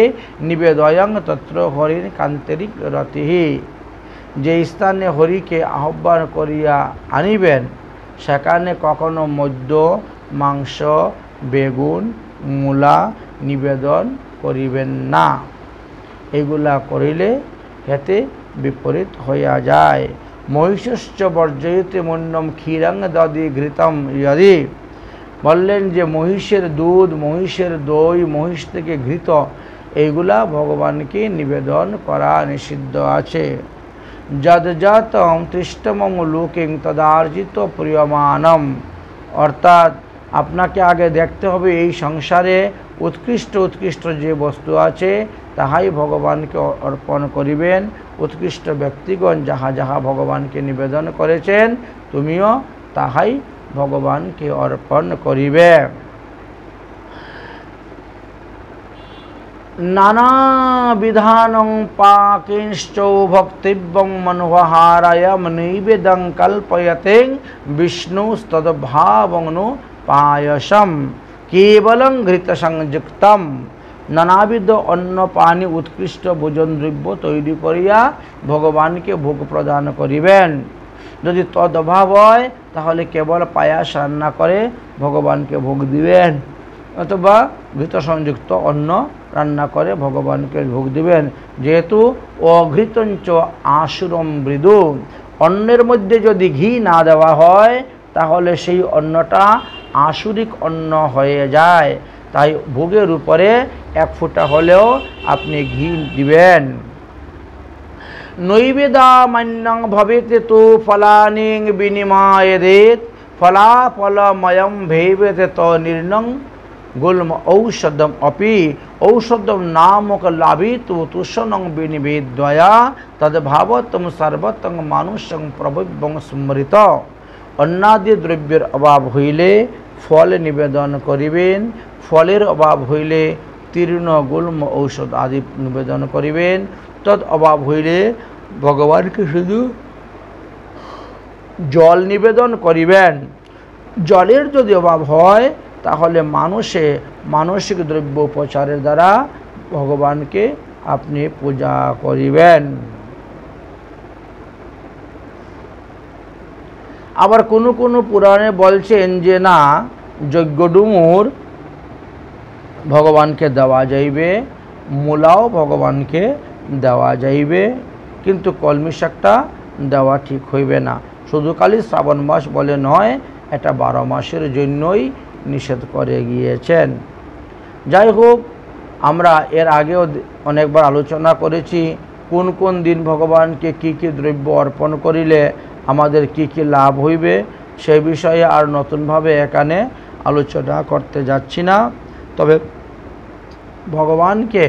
নিবেদয়ং তত্র হরিণ কান্তেরিক রতিহি। যে স্থানে হরিকে আহ্বান করিয়া আনিবেন সেখানে কখনো মধ্য, মাংস, বেগুন, মূলা নিবেদন করিবেন না। এগুলা করিলে এতে বিপরীত হইয়া যায়। মহিষশ্চ বর্জয়তে মুন্নম ক্ষীরং দধি ঘৃতম ইয়দি। বললেন যে মহিষের দুধ, মহিষের দই, মহিষ থেকে ঘৃত এইগুলা ভগবানকে নিবেদন করা নিষিদ্ধ আছে। যদ্যতম তৃষ্টমং লোকিং তদার্জিত প্রিয়মানম। অর্থাৎ আপনাকে আগে দেখতে হবে এই সংসারে উৎকৃষ্ট উৎকৃষ্ট যে বস্তু আছে তাহাই ভগবানকে অর্পণ করিবেন। উৎকৃষ্ট ব্যক্তিগণ যাহা যাহা ভগবানকে নিবেদন করেছেন তুমিও তাহাই ভগবানকে অর্পণ করিবে। নানা বিধানং পাকিংশ্চৌ ভক্তিব্যং মনোহারায়ম নৈবেদং কল্পয়তে বিষ্ণু তদ্ভাবংনো পায়সম কেবলং ঘৃত সংযুক্তম। নানাবিধ অন্ন পানি উৎকৃষ্ট ভোজন দ্রব্য তৈরি করিয়া ভগবানকে ভোগ প্রদান করিবেন। যদি তদ অভাব হয় তাহলে কেবল পায়াস রান্না করে ভগবানকে ভোগ দিবেন, অথবা ঘৃত সংযুক্ত অন্ন রান্না করে ভগবানকে ভোগ দিবেন। যেহেতু অঘৃতঞ্চ আশুরম মৃদু, অন্নের মধ্যে যদি ঘি না দেওয়া হয় তাহলে সেই অন্নটা আসুরিক অন্ন হয়ে যায়। তাই ভোগের উপরে এক ফোঁটা হলেও আপনি ঘি দিবেন। নৈবেদ্যমান্যং ভবেতে তু ফলানিং বিনিময়েদেত ফলাফলময়ম ভৈবেতে ত নির্ণং গুল্ম ঔষধম অপি ঔষধম নামক লাভিতু তুষণং বিনিবেদ্যয়া তদ্ভাবতম সর্বতং মানুষং প্রভব্যং স্মৃত। অন্নাদি দ্রব্যের অভাব হইলে ফল নিবেদন করিবেন, ফলের অভাব হইলে তীর্ণ গুল্ম ঔষধ আদি নিবেদন করিবেন, তদ অভাব হইলে ভগবানকে শুধু জল নিবেদন করিবেন। জলের যদি অভাব হয় তাহলে মানসিক দ্রব্য উপচারের দ্বারা ভগবানকে আপনি পূজা করিবেন। আবার কোনো কোনো পুরাণে বলছেন যে না, যজ্ঞডুমুর ভগবানকে দেওয়া যাইবে, মূলাও ভগবানকে দেওয়া যাইবে, কিন্তু কলমি শাকটা দেওয়া ঠিক হইবে না। শুধু খালি শ্রাবণ মাস বলে নয়, এটা 12 মাসের জন্যই নিষেধ করে গিয়েছেন। যাই হোক, আমরা এর আগেও অনেকবার আলোচনা করেছি কোন কোন দিন ভগবানকে কি কি দ্রব্য অর্পণ করিলে আমাদের কি কি লাভ হইবে, সেই বিষয়ে আর নতুনভাবে এখানে আলোচনা করতে যাচ্ছি না। তবে ভগবানকে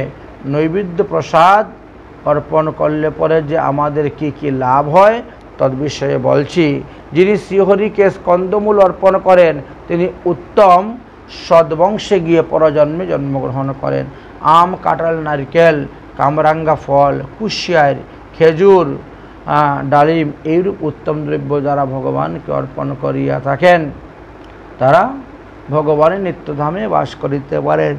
নৈবেদ্য প্রসাদ অর্পণ করলে পরে যে আমাদের কি কি লাভ হয় তদ বিষয়ে বলছি। যিনি শ্রীহরিকে স্কন্দমূল অর্পণ করেন তিনি উত্তম সদ্বংশে গিয়ে পরজন্মে জন্মগ্রহণ করেন। আম, কাঁঠাল, নারকেল, কামরাঙ্গা ফল, কুশিয়ার, খেজুর, ডালিম এইরূপ উত্তম দ্রব্য যারা ভগবানকে অর্পণ করিয়া থাকেন তারা ভগবানের নিত্যধামে বাস করিতে পারেন।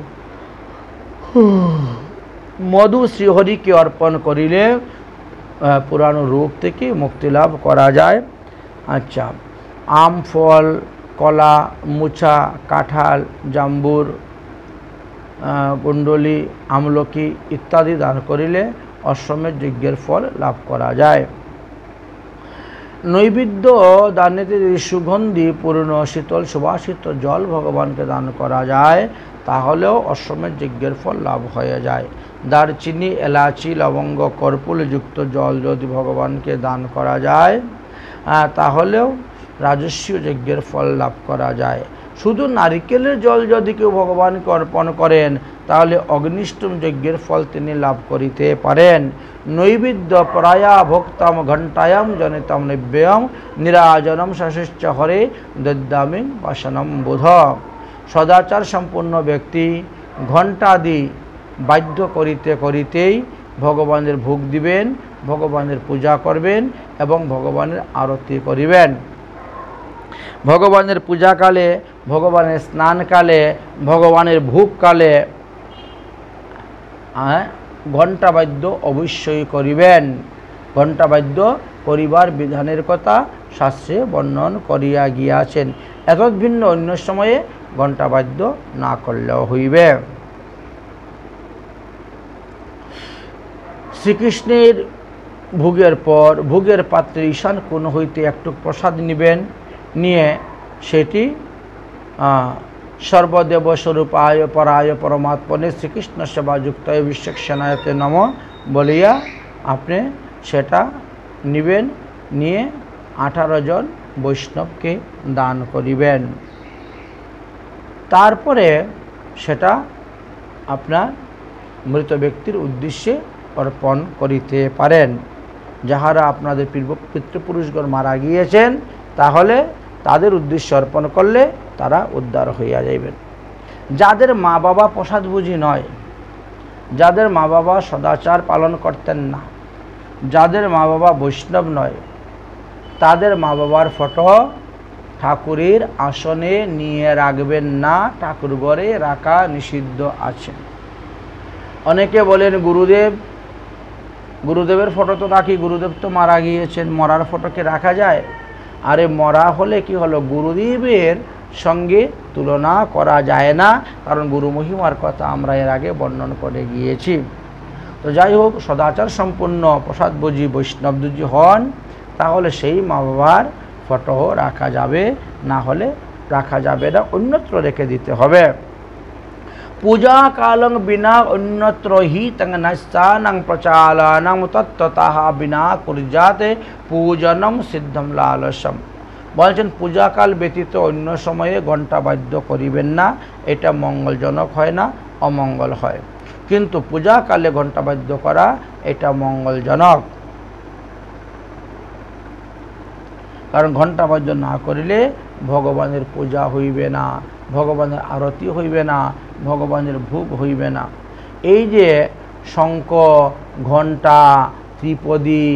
মধু শ্রীহরিকে অর্পণ করিলে পুরানো রোগ থেকে মুক্তি লাভ করা যায়। আচ্ছা, আম, ফল, কলা, মুছা, কাঁঠাল, জাম্বুর, কুণ্ডলী, আমলকি ইত্যাদি দান করিলে অশ্বমেধ যজ্ঞের ফল লাভ করা যায়। নৈবেদ্য দানেতে যদি সুগন্ধি পূর্ণ শীতল সুবাসিত জল ভগবানকে দান করা যায় তাহলেও অশ্বমেধ যজ্ঞের ফল লাভ হয়ে যায়। দারচিনি, এলাচি, লবঙ্গ, কর্পূরযুক্ত জল যদি ভগবানকে দান করা যায় তাহলেও রাজস্বীয় যজ্ঞের ফল লাভ করা যায়। শুধু নারিকেলের জল যদি কেউ ভগবানকে অর্পণ করেন তাহলে অগ্নিষ্টম যজ্ঞের ফল তিনি লাভ করিতে পারেন। নৈবেদ্য পরায়া ভোক্তাম ঘণ্টায়াম জনিতম নৈবেয়ম নিরাজনম শাসিশ্চ হরে দদ্যামি বাসনম বোধ। সদাচার সম্পন্ন ব্যক্তি ঘণ্টাদি বাদ্য করিতে করিতেই ভগবানের ভোগ দিবেন, ভগবানের পূজা করবেন এবং ভগবানের আরতি করিবেন। ভগবানের পূজাকালে, ভগবানের স্নানকালে, ভগবানের ভোগকালে ঘণ্টাবাদ্য অবশ্যই করিবেন। ঘণ্টাবাদ্য করিবার বিধানের কথা শাস্ত্রে বর্ণন করিয়া গিয়াছেন। এতদ ভিন্ন অন্য সময়ে ঘণ্টাবাদ্য না করলেও হইবে। শ্রীকৃষ্ণের ভোগের পর ভোগের পাত্রে ঈশান কোণ হইতে একটু প্রসাদ নিবেন, নিয়ে সেটি সর্বদেব স্বরূপায় পরায় পরমাত্মনে শ্রীকৃষ্ণ সেবাযুক্ত বিশ্বক্ষণায়তে নম বলিয়া আপনি সেটা নিবেন, নিয়ে 18 জন বৈষ্ণবকে দান করিবেন। তারপরে সেটা আপনার মৃত ব্যক্তির উদ্দেশ্যে অর্পণ করিতে পারেন। যাহারা আপনাদের পিতৃপুরুষগণ মারা গিয়েছেন তাহলে তাদের উদ্দেশ্যে অর্পণ করলে তারা উদ্ধার হইয়া যাইবেন। যাদের মা বাবা প্রসাদভোজী নয়, যাদের মা বাবা সদাচার পালন করতেন না, যাদের মা বাবা বৈষ্ণব নয়, তাদের মা বাবার ফটো ঠাকুরের আসনে নিয়ে রাখবেন না, ঠাকুর ঘরে রাখা নিষিদ্ধ আছে। অনেকে বলেন গুরুদেবের ফটো তো রাখি, গুরুদেব তো মারা গিয়েছেন, মরার ফটোকে রাখা যায়? আরে মরা হলে কি হলো, গুরুদেবের সঙ্গে তুলনা করা যায় না, কারণ গুরু মহিমার কথা আমরা এর আগে বর্ণন করে গিয়েছি। তো যাই হোক, সদাচার সম্পন্ন প্রসাদ বুঝি বৈষ্ণব যদি হন, তাহলে সেই মা বাবার ফটো রাখা যাবে, না হলে রাখা যাবে না, অন্যত্র রেখে দিতে হবে। পূজা কালং বিনা অন্যত্র হি তং নস্তানং প্রচালনং তত্ত্বতঃ বিনা কুর্যাতে পূজনম সিদ্ধম লালসম। বলছেন পূজাকাল ব্যতীত অন্য সময়ে ঘণ্টা বাদ্য করিবেন না, এটা মঙ্গলজনক হয় না, অমঙ্গল হয়। কিন্তু পূজাকালে ঘণ্টা বাদ্য করা এটা মঙ্গলজনক, কারণ ঘণ্টা বাদ্য না করিলে ভগবানের পূজা হইবে না, ভগবানের আরতি হইবে না, ভগবানের ভোগ হইবে না। এই যে শঙ্খ, ঘণ্টা, ত্রিপদী,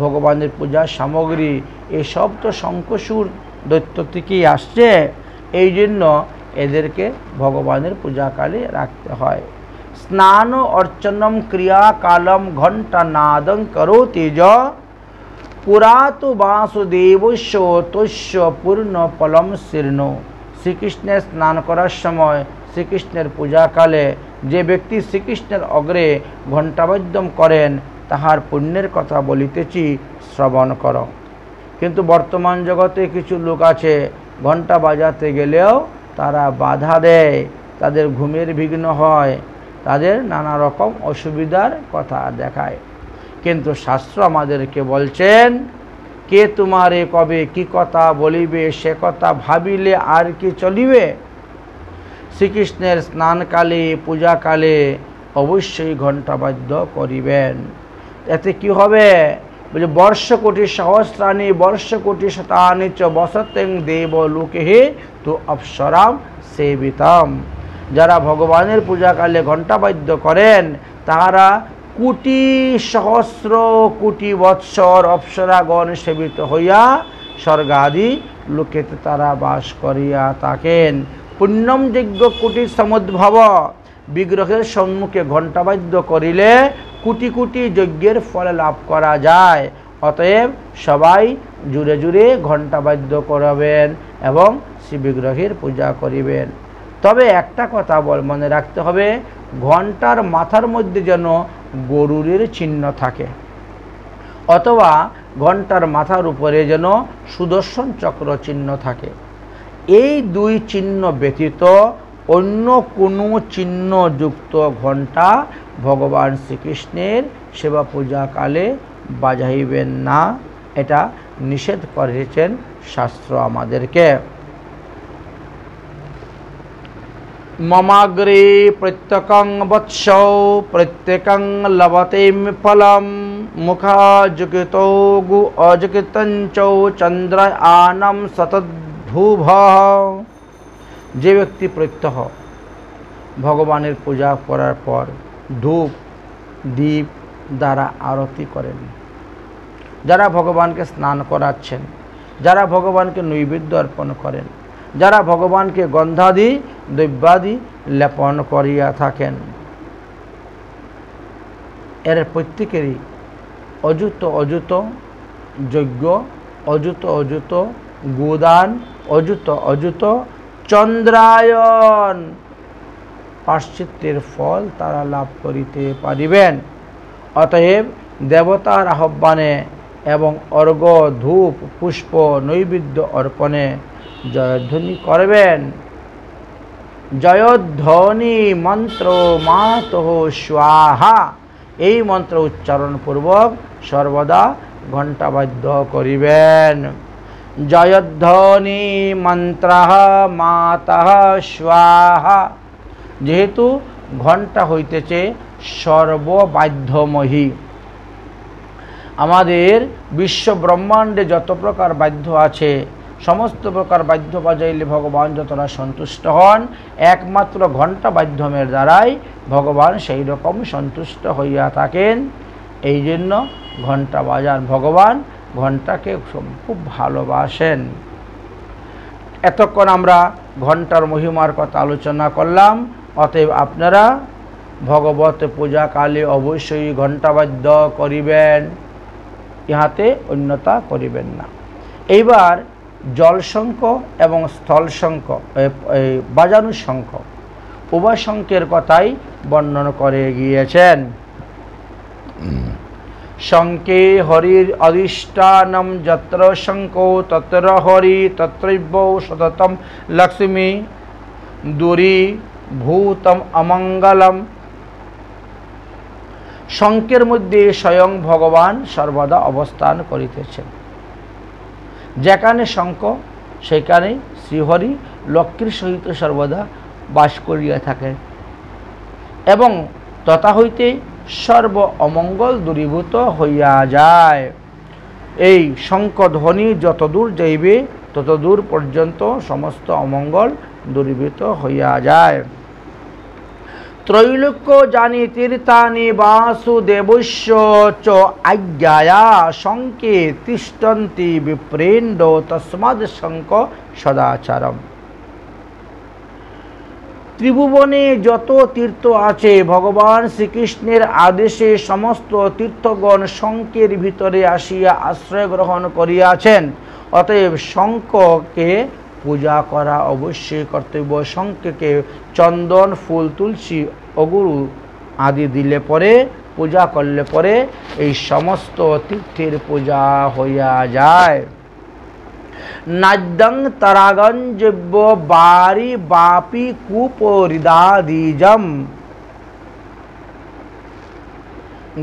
ভগবানের পূজার সামগ্রী, এসব তো শঙ্খসুর দৈত্য থেকেই আসছে, এই জন্য এদেরকে ভগবানের পূজাকালে রাখতে হয়। স্নান অর্চনম ক্রিয়াকালম ঘণ্টা নাদং করোতি য পুরাতু বাসুদেবস্য তস্য পূর্ণ ফলম শীর্ণ। শ্রীকৃষ্ণের স্নান করার সময়, শ্রীকৃষ্ণের পূজাকালে যে ব্যক্তি শ্রীকৃষ্ণের অগ্রে ঘণ্টাবাদ্যম করেন, তাহার পুণ্যের কথা বলিতেছি, শ্রবণ কর। কিন্তু বর্তমান জগতে কিছু লোক আছে, ঘণ্টা বাজাতে গেলেও তারা বাধা দেয়, তাদের ঘুমের বিঘ্ন হয়, তাদের নানা রকম অসুবিধার কথা দেখায়। কিন্তু শাস্ত্র আমাদেরকে বলছেন, কে তোমারে কবে কি কথা বলিবে, সে কথা ভাবিলে আর কি চলিবে। শ্রীকৃষ্ণের স্নানকালে, পূজাকালে অবশ্যই ঘণ্টাবাদ্য করিবেন। এতে কি হবে, বলে বর্ষকোটি সহস্রাণি বর্ষকোটি শতানি চ বসতেং দেব লোকে তু অপ্সরাম সেবিতাম। যারা ভগবানের পূজাকালে ঘণ্টাবাদ্য করেন, তাহারা কোটি সহস্র কোটি বৎসর অপ্সরাগণ সেবিত হইয়া স্বর্গাদি লোকেতে তারা বাস করিয়া থাকেন। পুণ্যম যজ্ঞ কোটি সমুদ্ভব। বিগ্রহের সম্মুখে ঘণ্টাবাদ্য করিলে কোটি কোটি যজ্ঞের ফল লাভ করা যায়। অতএব সবাই জুড়ে জুড়ে ঘণ্টাবাদ্য করবেন এবং শ্রী বিগ্রহের পূজা করিবেন। তবে একটা কথা মনে রাখতে হবে, ঘণ্টার মাথার মধ্যে যেন গরুরের চিহ্ন থাকে, অথবা ঘণ্টার মাথার উপরে যেন সুদর্শন চক্র চিহ্ন থাকে। এই দুই চিহ্ন ব্যতীত অন্য কোনো চিহ্নযুক্ত ঘণ্টা ভগবান শ্রীকৃষ্ণের সেবা পূজাকালে বাজাইবেন না, এটা নিষেধ করেছেন শাস্ত্র আমাদেরকে। মমাগ্রে প্রত্যকং বৎস প্রত্যেকং লভতে ফলম মুখাযুকিত গু অযুকিতঞ্চ চন্দ্রায়ানম সতদ্ভুভ। যে ব্যক্তি প্রত্যহ ভগবানের পূজা করার পর ধূপ দীপ দ্বারা আরতি করেন, যারা ভগবানকে স্নান করাচ্ছেন, যারা ভগবানকে নৈবেদ্য অর্পণ করেন, যারা ভগবানকে গন্ধাদি দ্রব্যাদি লেপন করিয়া থাকেন, এর প্রত্যেকেরই অযুত অযুত যজ্ঞ, অযুত অযুত গোদান, অযুত অযুত চন্দ্রায়ন প্রায়শ্চিত্তের ফল তারা লাভ করিতে পারিবেন। অতএব দেবতার আহ্বানে এবং অর্ঘ্য ধূপ পুষ্প নৈবেদ্য অর্পণে জয়ধ্বনি করবেন। জয়ধ্বনি মন্ত্র মাতঃ স্বাহা, এই মন্ত্র উচ্চারণ পূর্বক সর্বদা ঘণ্টাবাদ্য করিবেন। জয়ধ্বনি মন্ত্র মাতঃ স্বাহা, যেহেতু ঘণ্টা হইতেছে সর্ববাদ্যময়ী। আমাদের বিশ্ব ব্রহ্মাণ্ডে যত প্রকার বাদ্য আছে, সমস্ত প্রকার বাদ্য বাজাইলে ভগবান যতটা সন্তুষ্ট হন, একমাত্র ঘণ্টা বাদ্যমের দ্বারাই ভগবান সেই রকম সন্তুষ্ট হইয়া থাকেন। এই জন্য ঘণ্টা বাজান, ভগবান ঘণ্টাকে খুব ভালোবাসেন। এতক্ষণ আমরা ঘণ্টার মহিমার কথা আলোচনা করলাম। অতএব আপনারা ভগবত পূজাকালে অবশ্যই ঘণ্টাবাদ্য করিবেন, ইহাতে অন্যতা করিবেন না। এইবার জলশঙ্খ এবং স্থলশঙ্খ বাজানু শঙ্খ উভয় শঙ্খের কথাই বর্ণন করে গিয়েছেন। শঙ্কে হরির অধিষ্ঠানম যত্র শঙ্খো তত্র হরি তত্রৈব সততম লক্ষ্মী দূরীভূতম অমঙ্গলম। শঙ্খের মধ্যে স্বয়ং ভগবান সর্বদা অবস্থান করিতেছেন। যেখানে শঙ্খ সেখানে শ্রীহরি লক্ষ্মীর সহিত সর্বদা বাস করিয়া থাকেন এবং তথা হইতে সর্ব অমঙ্গল দূরীভূত হইয়া যায়। এই শঙ্খ ধ্বনি যতদূর যাইবে ততদূর পর্যন্ত সমস্ত অমঙ্গল দূরীভূত হইয়া যায়। ত্রৈলোক্য জানি তীর্থানি বাসুদেবস্য চ আজ্ঞায়া শঙ্কে তিষ্ঠন্তি বিপ্রেন্ড তস্মাদ শঙ্খ সদাচারম। ত্রিভুবনে যত তীর্থ আছে ভগবান শ্রীকৃষ্ণের আদেশে সমস্ত তীর্থগণ শঙ্খের ভিতরে আসিয়া আশ্রয় গ্রহণ করিয়াছেন। অতএব শঙ্খকে পূজা করা অবশ্যই কর্তব্য। শঙ্খকে চন্দন ফুল তুলসী অগুরু আদি দিলে পরে পূজা করলে পরে এই সমস্ত তীর্থের পূজা হইয়া যায়। নাদ্যং তারাগঞ্জব্য বারি বাপি কূপরিদাদিজম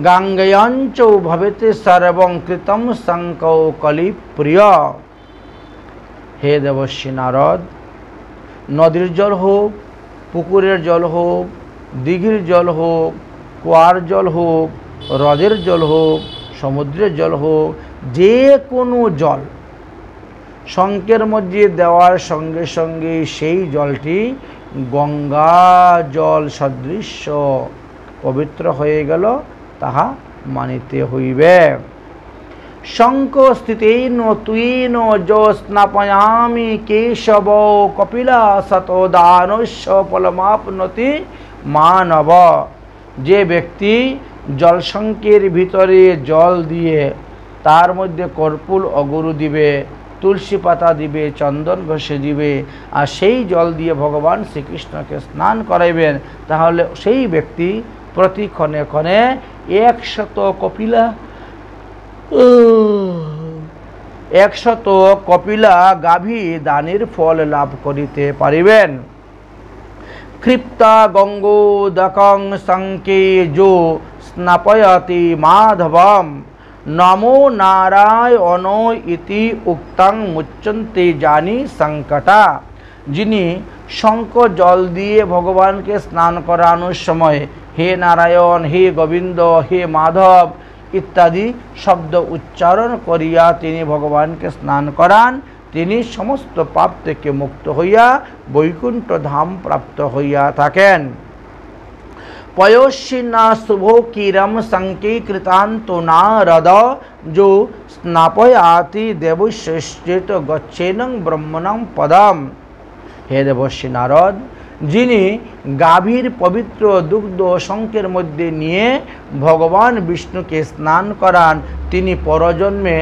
গাঙ্গেয়ঞ্চ ভবেতে সর্বং কৃতম শঙ্খৌ কলিপ্রিয়। হে দেবর্ষি নারদ, নদীর জল হোক, পুকুরের জল হোক, দিঘির জল হোক, কুয়ার জল হোক, হ্রদের জল হোক, সমুদ্রের জল হোক, যে কোনো জল শঙ্খের মধ্যে দেওয়ার সঙ্গে সঙ্গে সেই জলটি গঙ্গা জল সদৃশ্য পবিত্র হয়ে গেল, তাহা মানিতে হইবে। শঙ্খ স্থিতেন তুয়েন যো স্নাপয়ামি কেশব কপিলা শতদানস্য ফলমাপ্নতি মানব। যে ব্যক্তি জলশঙ্খের ভিতরে জল দিয়ে তার মধ্যে কর্পূর অগুরু দিবে, তুলসী পাতা দিবে, চন্দন ঘষে দিবে, আর সেই জল দিয়ে ভগবান শ্রীকৃষ্ণকে স্নান করাইবেন, তাহলে সেই ব্যক্তি প্রতি ক্ষণে ক্ষণে 100 কপিলা গাভী দানের ফল লাভ করিতে পারিবেন। ক্ষিপ্তা গঙ্গোদকং শঙ্কে যো স্নাপয়তি মাধবম নমো নারায়ণ ইতি উক্তং মুচ্যন্তে জানি সংকটা। যিনি শঙ্খ জল দিয়ে ভগবানকে স্নান করানোর সময় হে নারায়ণ, হে গোবিন্দ, হে মাধব ইত্যাদি শব্দ উচ্চারণ করিয়া তিনি ভগবানকে স্নান করান, তিনি সমস্ত পাপ থেকে মুক্ত হইয়া বৈকুণ্ঠ ধাম প্রাপ্ত হইয়া থাকেন। পয়োশ্চিনা শুভকিরম সংকীর্তান্ত নারদ যো স্নাপয়াতি দেবশ্রেষ্ঠ গচ্ছেনং ব্রহ্মণং পদম। হে দেবর্ষি নারদ, যিনি গাভীর পবিত্র দুগ্ধ শঙ্খের মধ্যে নিয়ে ভগবান বিষ্ণুকে স্নান করান, তিনি পরজন্মে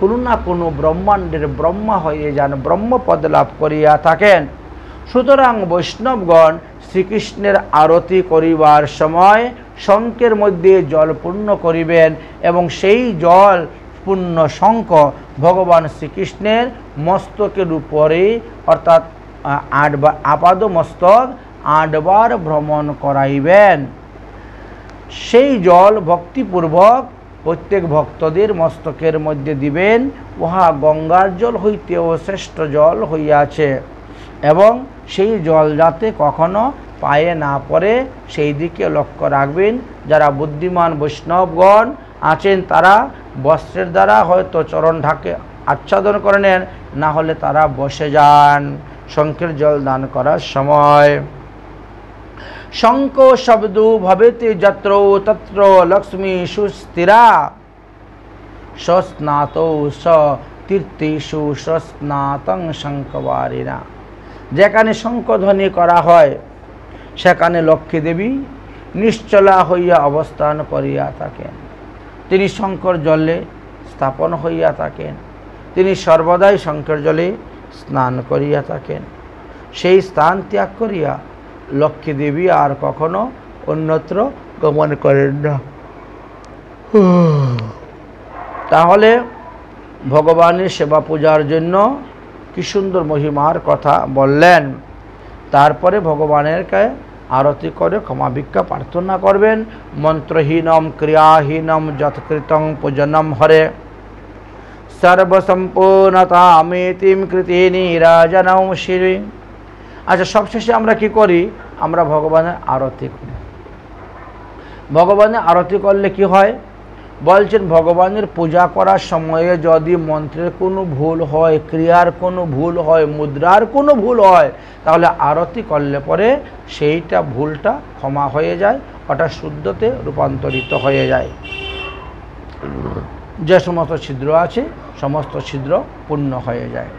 কোনো না কোনো ব্রহ্মাণ্ডের ব্রহ্মা হয়ে যান, ব্রহ্মপদ লাভ করিয়া থাকেন। সুতরাং বৈষ্ণবগণ শ্রীকৃষ্ণের আরতি করিবার সময় শঙ্খের মধ্যে জল পূর্ণ করিবেন এবং সেই জল পূর্ণ শঙ্খ ভগবান শ্রীকৃষ্ণের মস্তকের উপরে অর্থাৎ আপাদ মস্তক 8 বার ভ্রমণ করাইবেন। সেই জল ভক্তিপূর্বক প্রত্যেক ভক্তদের মস্তকের মধ্যে দিবেন। উহা গঙ্গার জল হইতেও শ্রেষ্ঠ জল হইয়াছে এবং সেই জল যাতে কখনো পায়ে না পড়ে সেই দিকে লক্ষ্য রাখবেন। যারা বুদ্ধিমান বৈষ্ণবগণ আছেন তারা বস্ত্রের দ্বারা হয়তো চরণ ঢাকে আচ্ছাদন করে নেন, না হলে তারা বসে যান শঙ্খের জল দান করার সময়। শঙ্খ শব্দ ভবেতে যত্র তত্র লক্ষ্মী সুস্থিরা স্নাতৌ স তীর্থেষু স্নাতং শঙ্খবারিণা। যেখানে শঙ্খধ্বনি করা হয় সেখানে লক্ষ্মী দেবী নিশ্চলা হইয়া অবস্থান করিয়া থাকেন। তিনি শঙ্খর জলে স্থাপন হইয়া থাকেন। তিনি সর্বদাই শঙ্কর জলে স্নান করিয়া থাকেন। সেই স্থান ত্যাগ করিয়া লক্ষ্মী দেবী আর কখনো অন্যত্র গমন করেন না। তাহলে ভগবানের সেবা পূজার জন্য কি সুন্দর মহিমার কথা বললেন। তারপরে ভগবানের কাছে আরতি করে ক্ষমা ভিক্ষা প্রার্থনা করবেন। মন্ত্রহীনম ক্রিয়াহীনম যৎকৃতং পূজনম হরে সর্বসম্পূর্ণতামেতিম কৃতি নিরাজনং শিরে। আচ্ছা, সবশেষে আমরা কি করি? আমরা ভগবানের আরতি করি। ভগবানের আরতি করলে কি হয় বলছেন, ভগবানের পূজা করার সময়ে যদি মন্ত্রের কোনো ভুল হয়, ক্রিয়ার কোনো ভুল হয়, মুদ্রার কোনো ভুল হয়, তাহলে আরতি করলে পরে সেইটা ভুলটা ক্ষমা হয়ে যায়, ওটা শুদ্ধতে রূপান্তরিত হয়ে যায়। যে সমস্ত ছিদ্র আছে সমস্ত ছিদ্র পূর্ণ হয়ে যায়।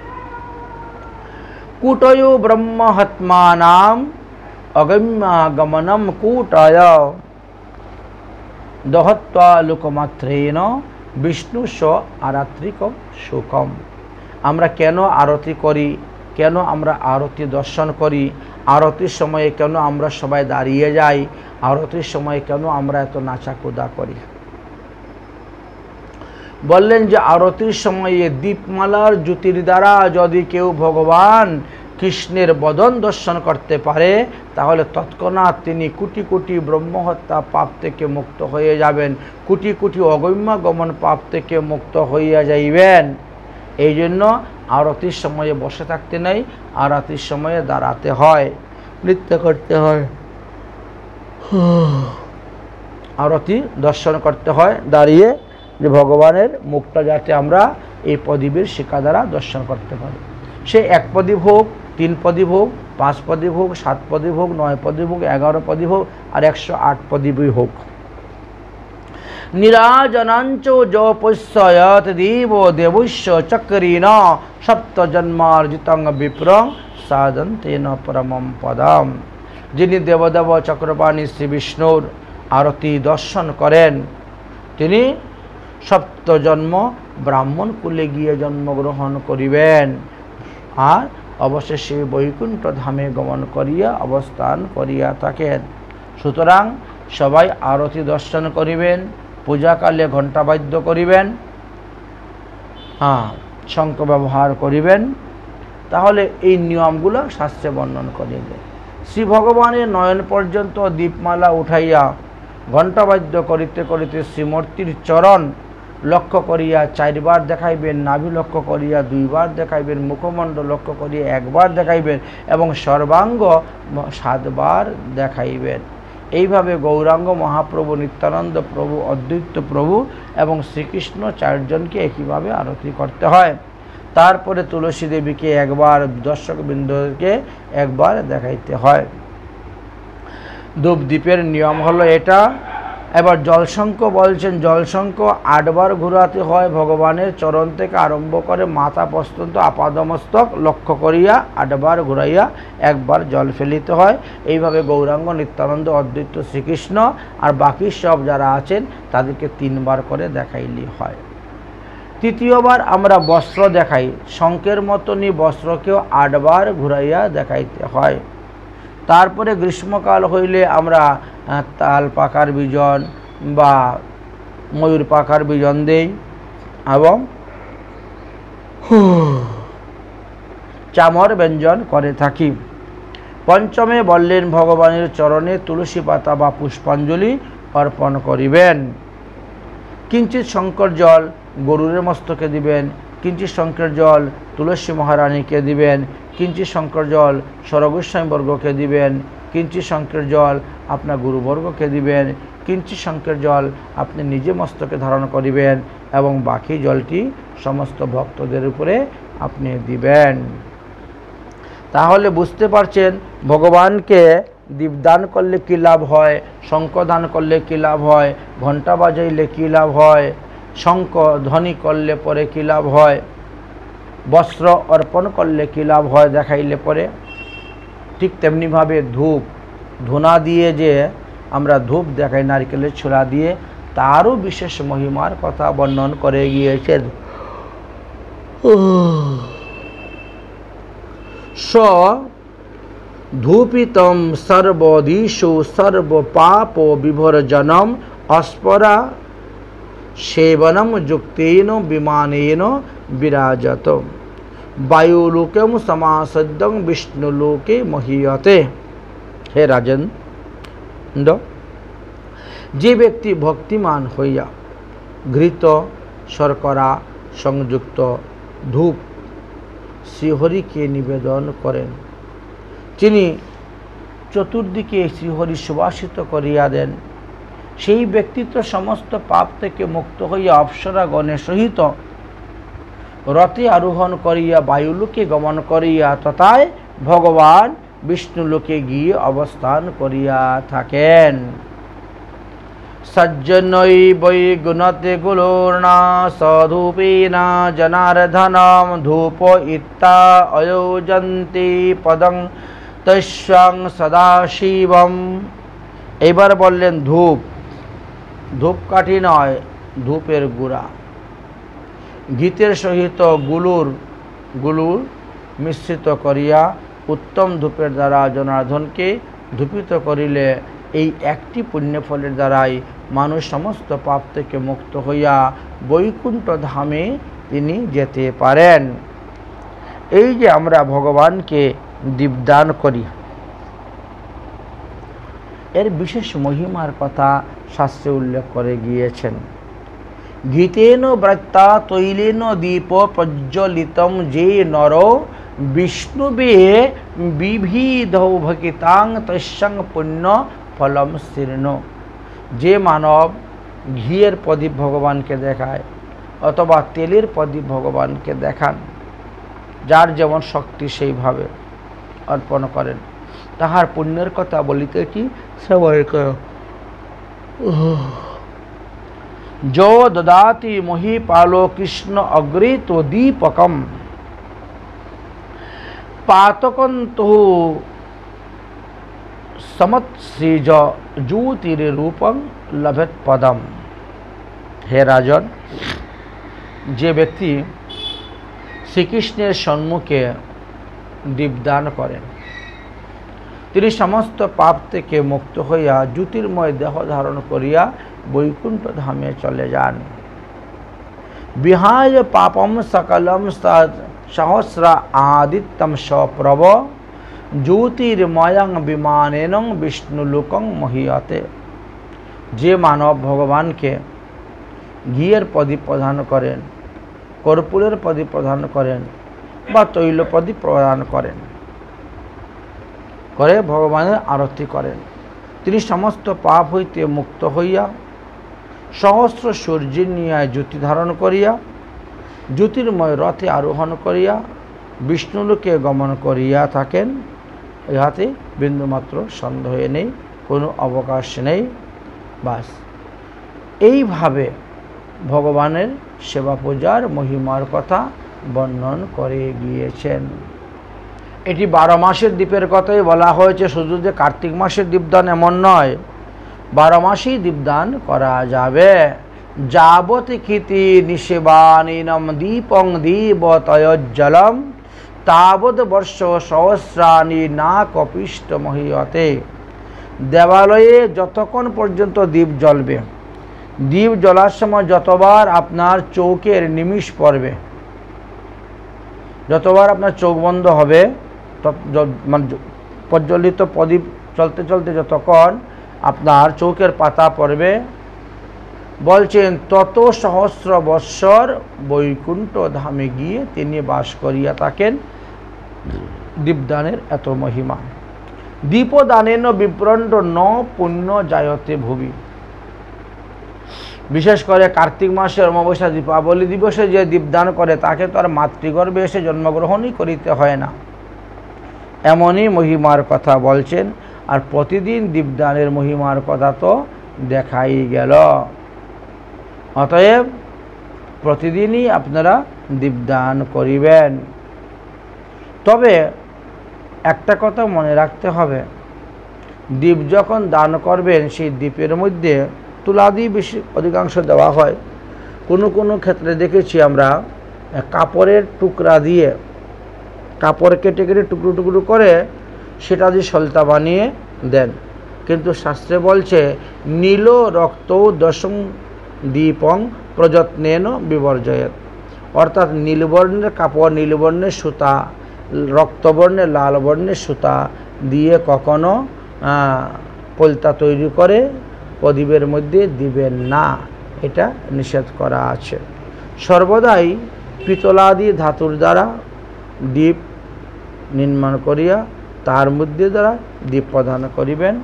কূটয়ো ব্রহ্মহত্মানাম অগম্যাগমনম কূটয় দহত্বা লোকমাত্রেণ বিষ্ণু স আরাত্রিকম সুখম। আমরা কেন আরতি করি? কেন আমরা আরতি দর্শন করি? আরতির সময়ে কেন আমরা সবাই দাঁড়িয়ে যাই? আরতির সময়ে কেন আমরা এত নাচাকুদা করি? বললেন যে আরতির সময়ে দীপমালার জ্যোতির দ্বারা যদি কেউ ভগবান কৃষ্ণের বদন দর্শন করতে পারে, তাহলে তৎক্ষণাৎ তিনি কোটি কোটি ব্রহ্মহত্যা পাপ থেকে মুক্ত হয়ে যাবেন, কোটি কোটি অগম্যাগমন পাপ থেকে মুক্ত হইয়া যাইবেন। এই জন্য আরতির সময়ে বসে থাকতে নেই, আরতির সময়ে দাঁড়াতে হয়, নৃত্য করতে হয়, আরতি দর্শন করতে হয় দাঁড়িয়ে, যে ভগবানের মুখটা যাতে আমরা এই প্রদীপের শিখা দ্বারা দর্শন করতে পারি। সে 1 প্রদীপ হোক, 3 প্রদীপ হোক, 5 প্রদীপ হোক, 7 প্রদীপ হোক, 9 প্রদীপ হোক, 11 প্রদীপ হোক, আর 108 প্রদীপই হোক। নিরাজনাঞ্চ যপস্যয়ত দেব দেবস্য চক্রিণ সপ্তজন্মার্জিতং বিপ্রং সাধন্তেন পরমম পদম। যিনি দেবদেব চক্রপাণী শ্রী বিষ্ণুর আরতি দর্শন করেন, তিনি সপ্তজন্ম ব্রাহ্মণ কুলে গিয়ে জন্মগ্রহণ করিবেন, আর অবশেষে বৈকুণ্ঠ ধামে গমন করিয়া অবস্থান করিয়া থাকেন। সুতরাং সবাই আরতি দর্শন করিবেন, পূজাকালে ঘণ্টাবাদ্য করিবেন, শঙ্খ ব্যবহার করিবেন। তাহলে এই নিয়মগুলো শাস্ত্রে বর্ণন করিবে। শ্রী ভগবানের নয়ন পর্যন্ত দীপমালা উঠাইয়া ঘণ্টাবাদ্য করিতে করিতে শ্রীমূর্তির চরণ লক্ষ্য করিয়া 4 বার দেখাইবেন, নাভি লক্ষ্য করিয়া 2 বার দেখাইবেন, মুখমণ্ডল লক্ষ্য করিয়া 1 বার দেখাইবেন এবং সর্বাঙ্গ 7 বার দেখাইবেন। এইভাবে গৌরাঙ্গ মহাপ্রভু, নিত্যানন্দ প্রভু, অদ্বৈত প্রভু এবং শ্রীকৃষ্ণ 4 জনকে একইভাবে আরতি করতে হয়। তারপরে তুলসী দেবীকে 1 বার, দর্শকবৃন্দকে 1 বার দেখাইতে হয়। ধূপ দ্বীপের নিয়ম হলো এটা। এবার জলশঙ্খ বলছেন, জলশঙ্খ 8 বার ঘুরাতে হয়। ভগবানের চরণ থেকে আরম্ভ করে মাথা পর্যন্ত আপাদমস্তক লক্ষ্য করিয়া 8 বার ঘুরাইয়া 1 বার জল ফেলিতে হয়। এইভাবে গৌরাঙ্গ, নিত্যানন্দ, অদ্বৈত, শ্রীকৃষ্ণ আর বাকি সব যারা আছেন তাদেরকে 3 বার করে দেখাইলেই হয়। তৃতীয়বার আমরা বস্ত্র দেখাই, শঙ্খের মতনই বস্ত্রকেও 8 বার ঘুরাইয়া দেখাইতে হয়। তারপরে গ্রীষ্মকাল হইলে আমরা তাল পাখার বিজন বা ময়ূর পাখার বিজন দেই এবং চামর ব্যঞ্জন করে থাকি। পঞ্চমে বললেন ভগবানের চরণে তুলসী পাতা বা পুষ্পাঞ্জলি অর্পণ করিবেন। কিঞ্চিত শঙ্কর জল গরুরের মস্তকে দিবেন, কিঞ্চিত শঙ্কর জল তুলসী মহারানীকে দিবেন, কিঞ্চিত শঙ্কর জল সরগোস্বামীবর্গকে দিবেন, কিঞ্চিত শঙ্কর জল আপনার গুরুবর্গকে দিবেন, কিঞ্চিত শঙ্কর জল আপনি নিজে মস্তকে ধারণ করিবেন এবং বাকি জলটি সমস্ত ভক্তদের উপরে আপনি দিবেন। তাহলে বুঝতে পারছেন ভগবানকে দীপদান করলে কী লাভ হয়, শঙ্খ দান করলে কী লাভ হয়, ঘণ্টা বাজাইলে কী লাভ হয়, শঙ্খ ধ্বনি করলে পরে কী লাভ হয়, বস্ত্র অর্পণ করলে কী লাভ হয় দেখাইলে পরে। ঠিক তেমনিভাবে ধূপ ধুনা দিয়ে যে আমরা ধূপ দেখাই নারকেলের ছোলা দিয়ে, তারও বিশেষ মহিমার কথা বর্ণন করে গিয়েছেন। স ধূপিতম সর্বদিশু সর্বপাপ বিভর্জনম অস্পরা সেবনম যুক্তেন বিমানেন বিরাজত বায়ুলোকম সমাসদ্যং বিষ্ণুলোকে মহীয়তে। হে রাজন, যে ব্যক্তি ভক্তিমান হইয়া ঘৃত শর্করা সংযুক্ত ধূপ শ্রীহরিকে নিবেদন করেন, তিনি চতুর্দিকে শ্রীহরি সুবাসিত করিয়া দেন। সেই ব্যক্তি তো সমস্ত পাপ থেকে মুক্ত হইয়া অপ্সরা গণের সহিত রথে আরোহণ করিয়া বায়ুলোকে গমন করিয়া তথায় ভগবান বিষ্ণুলোকে গিয়ে অবস্থান করিয়া থাকেন। সজ্জনৈ বৈ গুণতে গুলোর্ণা সধূপেনা জনার্দনম ধূপ ইত্তা অয়োজন্তি পদং তস্যাং সদাশিবম। এবার বললেন ধূপ, ধূপকাঠি নয়, ধূপের গুঁড়া, ঘিতের সহিত গুলুর মিশ্রিত করিয়া উত্তম ধূপের দ্বারা জনার্দনকে ধূপিত করিলে এই একটি পুণ্যফলের দ্বারাই মানুষ সমস্ত পাপ থেকে মুক্ত হইয়া বৈকুণ্ঠ ধামে তিনি যেতে পারেন। এই যে আমরা ভগবানকে দীপদান করি, এর বিশেষ মহিমার কথা শাস্ত্রে উল্লেখ করে গিয়েছেন। ঘিতেন ব্রত্যা তৈলেন দীপ প্রজ্বলিতম যে নর বিষ্ণুবে বিবিধৌ ভকিতাং তস্যাং পুণ্য ফলম শীর্ণ। যে মানব ঘিয়ের প্রদীপ ভগবানকে দেখায় অথবা তেলের প্রদীপ ভগবানকে দেখান, যার যেমন শক্তি সেইভাবে অর্পণ করেন, তাহার পুণ্যের কথা বলিতে কি সবাই जो ददाति महीपालो कृष्ण अग्रेतो दीपकम पातकंतो समत्सृज ज्योतिरूपं लभेत पदम। हे राजन, যে ব্যক্তি শ্রীকৃষ্ণের সম্মুখে দীপদান করেন, তিনি সমস্ত পাপ থেকে মুক্ত হইয়া জ্যোতির্ময় দেহ ধারণ করিয়া বৈকুণ্ঠ ধামে চলে যান। বিহায় পাপম সকলম সহস্র আদিত্যম সপ্রভ জ্যোতির্ময়ং বিমানেন বিষ্ণুলোকং মহীয়তে। যে মানব ভগবানকে ঘিয়ের প্রদীপ প্রদান করেন, কর্পূরের প্রদীপ প্রদান করেন বা তৈল প্রদীপ প্রদান করেন, করে ভগবানের আরতি করেন, তিনি সমস্ত পাপ হইতে মুক্ত হইয়া সহস্র সূর্যের নিয়ে জ্যোতি ধারণ করিয়া জ্যোতির্ময় রথে আরোহণ করিয়া বিষ্ণুলোকে গমন করিয়া থাকেন। ইহাতে বিন্দুমাত্র সন্দেহ নেই, কোনো অবকাশ নেই। বাস এইভাবে ভগবানের সেবা পূজার মহিমার কথা বর্ণন করে গিয়েছেন। এটি 12 মাসের দীপের কথাই বলা হয়েছে, শুধু যে কার্তিক মাসের দীপদান এমন নয়, 12 মাসেই দীপদান করা যাবে। যাবত ক্ষিতি নিষেবানিনম দীপং দীপতয়োজ্জ্বলম তাবৎ বর্ষ সহস্রাণি না কপিষ্ট মহীয়তে। দেবালয়ে যতক্ষণ পর্যন্ত দীপ জ্বলবে, দীপ জ্বলার সময় যতবার আপনার চৌকের নিমিষ পড়বে, যতবার আপনার চোখ বন্ধ হবে, মানে প্রজ্বলিত প্রদীপ চলতে চলতে যতক্ষণ আপনার চৌকের পাতা পড়বে, বলছেন তত সহস্র বৎসর বৈকুণ্ঠ ধামে গিয়ে তিনি বাস করিয়া থাকেন। দীপদানের এত মহিমা। দীপদানেন বিপ্রণ্ড ন পুণ্য জায়তে ভুবি। বিশেষ করে কার্তিক মাসের অমাবস্যা দীপাবলি দিবসে যে দীপদান করে তাকে তো আর মাতৃগর্ভে এসে জন্মগ্রহণই করিতে হয় না, এমনই মহিমার কথা বলছেন। আর প্রতিদিন দীপদানের মহিমার কথা তো দেখাই গেল। অতএব প্রতিদিনই আপনারা দীপদান করিবেন। তবে একটা কথা মনে রাখতে হবে, দীপ যখন দান করবেন সেই দীপের মধ্যে তুলাদি বেশি অধিকাংশ দেওয়া হয়। কোনো কোনো ক্ষেত্রে দেখেছি আমরা কাপড়ের টুকরা দিয়ে, কাপড় কেটে কেটে টুকরো টুকরো করে সেটা দিয়ে সলতা বানিয়ে দেন। কিন্তু শাস্ত্রে বলছে নীল রক্ত দশম দীপং প্রযত্নেন বিবর্জয়েত, অর্থাৎ নীলবর্ণের কাপড়, নীলবর্ণের সুতা, রক্তবর্ণের লাল বর্ণের সুতা দিয়ে কখনো পলতা তৈরি করে প্রদীপের মধ্যে দিবেন না, এটা নিষেধ করা আছে। সর্বদাই পিতলাদি ধাতুর দ্বারা দীপ নির্মাণ করিয়া তার মধ্যে দ্বারা দীপ প্রদান করিবেন।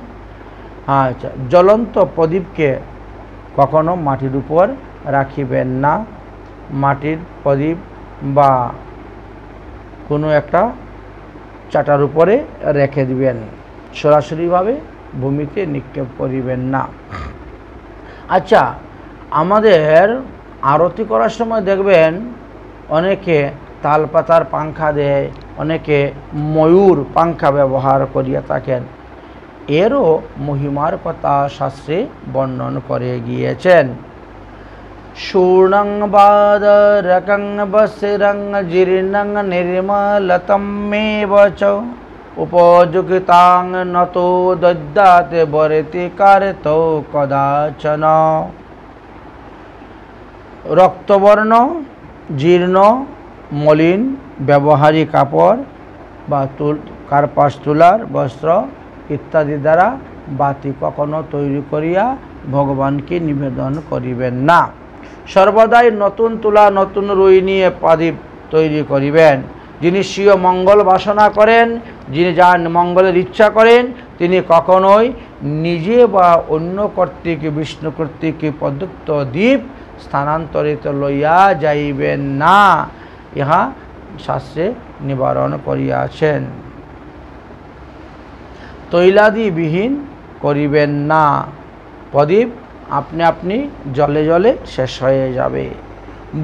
আচ্ছা, জ্বলন্ত প্রদীপকে কখনো মাটির উপর রাখিবেন না। মাটির প্রদীপ বা কোনো একটা চাটার উপরে রেখে দিবেন, সরাসরিভাবে ভূমিতে নিক্ষেপ করিবেন না। আচ্ছা, আমাদের আরতি করার সময় দেখবেন অনেকে তালপাতার পাংখা দেয়, অনেকে ময়ূর পাংখা ব্যবহার করিয়া থাকেন। এরও মহিমার কথা শাস্ত্রে বর্ণন করে গিয়েছেন। শূর্ণং বাদরকং বসিরং জীর্ণং নির্মলতমেব চ উপযুক্তাং নতো দদ্যাতে বরতি কারতো কদাচন। রক্তবর্ণ, জীর্ণ, মলিন ব্যবহারী কাপড় বা কার্পাস তুলার বস্ত্র ইত্যাদি দ্বারা বাতি কখনো তৈরি করিয়া ভগবানকে নিবেদন করিবেন না। সর্বদাই নতুন তুলা, নতুন রুই নিয়ে প্রদীপ তৈরি করিবেন। যিনি স্বীয় মঙ্গল বাসনা করেন, যিনি যার মঙ্গলের ইচ্ছা করেন, তিনি কখনোই নিজে বা অন্য কর্তৃক, বিষ্ণু কর্তৃক প্রদত্ত দীপ স্থানান্তরিত লইয়া যাইবেন না, ইহা শাস্ত্রে নিবারণ করিয়াছেন। তৈলাদি বিহীন করিবেন না, প্রদীপ আপনি আপনি জলে জলে শেষ হয়ে যাবে।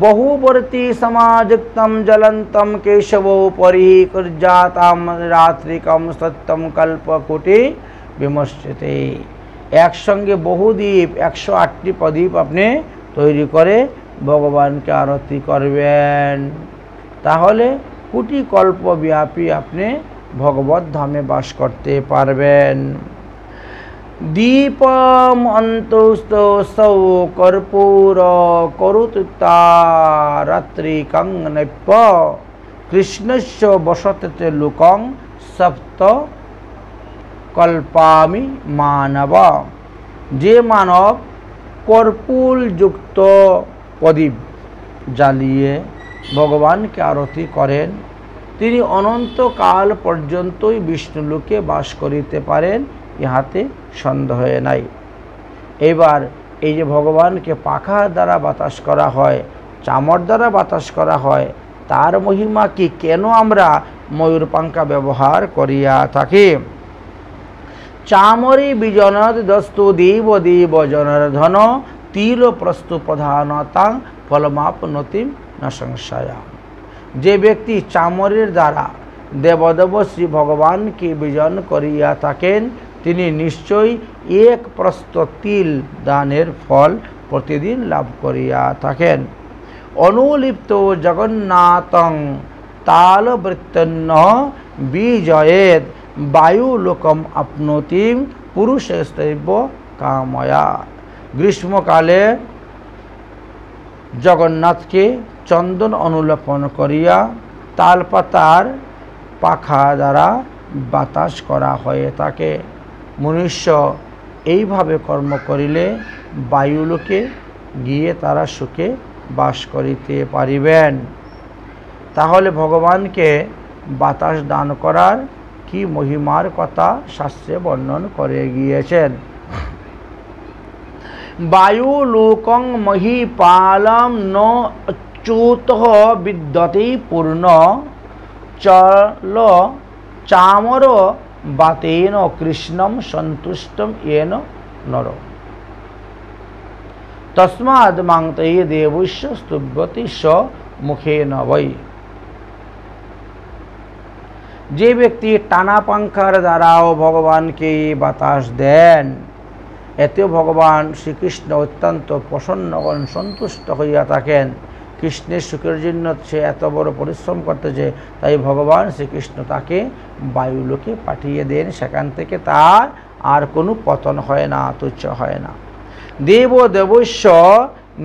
বহুবর্তী সমাযুক্তম জ্বলন্তম কেশব পরিকর্যাতাম রাত্রিকম সত্যম কল্পকুটি বিমর্শিতে। একসঙ্গে বহু দ্বীপ, 108টি প্রদীপ আপনি তৈরি করে ভগবানকে আরতি করবেন, তাহলে কোটি কল্প ব্যাপী আপনি ভগবত ধামে বাস করতে পারবেন। দীপম অন্তস্থ সৌ কর্পূর করুতা রাত্রিকং নৈপ কৃষ্ণস্য বসতে লোকং সপ্ত কল্পামি মানব। যে মানব কর্পূরযুক্ত প্রদীপ জ্বালিয়ে ভগবানকে আরতি করেন, তিনি অনন্তকাল পর্যন্তই বিষ্ণুলোকে বাস করিতে পারেন, ইহাতে সন্দেহ নাই। এবার এই যে ভগবানকে পাখা দ্বারা বাতাস করা হয়, চামর দ্বারা বাতাস করা হয়, তার মহিমা কি, কেন আমরা ময়ূর পাংখা ব্যবহার করিয়া থাকি? চামরি বিজনত দস্তু দেব দেব জনার্ধন তিল প্রস্তু প্রধানতাং ফলমাপনতিম ন সংশয়া। যে ব্যক্তি চামরের দ্বারা দেবদেব শ্রী ভগবানকে বিজন করিয়া থাকেন, তিনি নিশ্চয়ই এক প্রস্ত তিল দানের ফল প্রতিদিন লাভ করিয়া থাকেন। অনুলিপ্ত জগন্নাথং তালবৃত্তন্য বিজয়েদ বায়ুলোকম আপনোতিম পুরুষস্তৈব কাময়া। গ্রীষ্মকালে জগন্নাথকে চন্দন অনুলেপন করিয়া তালপাতার পাখা দ্বারা বাতাস করা হয়ে থাকে। মনুষ্য এইভাবে কর্ম করিলে বায়ুলোকে গিয়ে তারা সুখে বাস করিতে পারিবেন। তাহলে ভগবানকে বাতাস দান করার কি মহিমার কথা শাস্ত্রে বর্ণন করে গিয়েছেন। বায়ুলোকং মহিপালম ন অচ্যুতঃ বিদ্যতে পূর্ণ চল চামর বাতেন কৃষ্ণম সন্তুষ্টম येन নর তস্মাদ মাংতে দেবস্য স্তুভ্যতি স মুখেন বৈ। যে ব্যক্তি টানা পাংখার দ্বারাও ভগবানকে বাতাস দেন, এতেও ভগবান শ্রীকৃষ্ণ অত্যন্ত প্রসন্ন সন্তুষ্ট হইয়া থাকেন। কৃষ্ণের সুখের জন্য সে এত বড় পরিশ্রম করতেছে, তাই ভগবান শ্রীকৃষ্ণ তাকে বায়ুলোকে পাঠিয়ে দেন। সেখান থেকে তার আর কোনো পতন হয় না, তুচ্ছ হয় না। দেব দেবস্য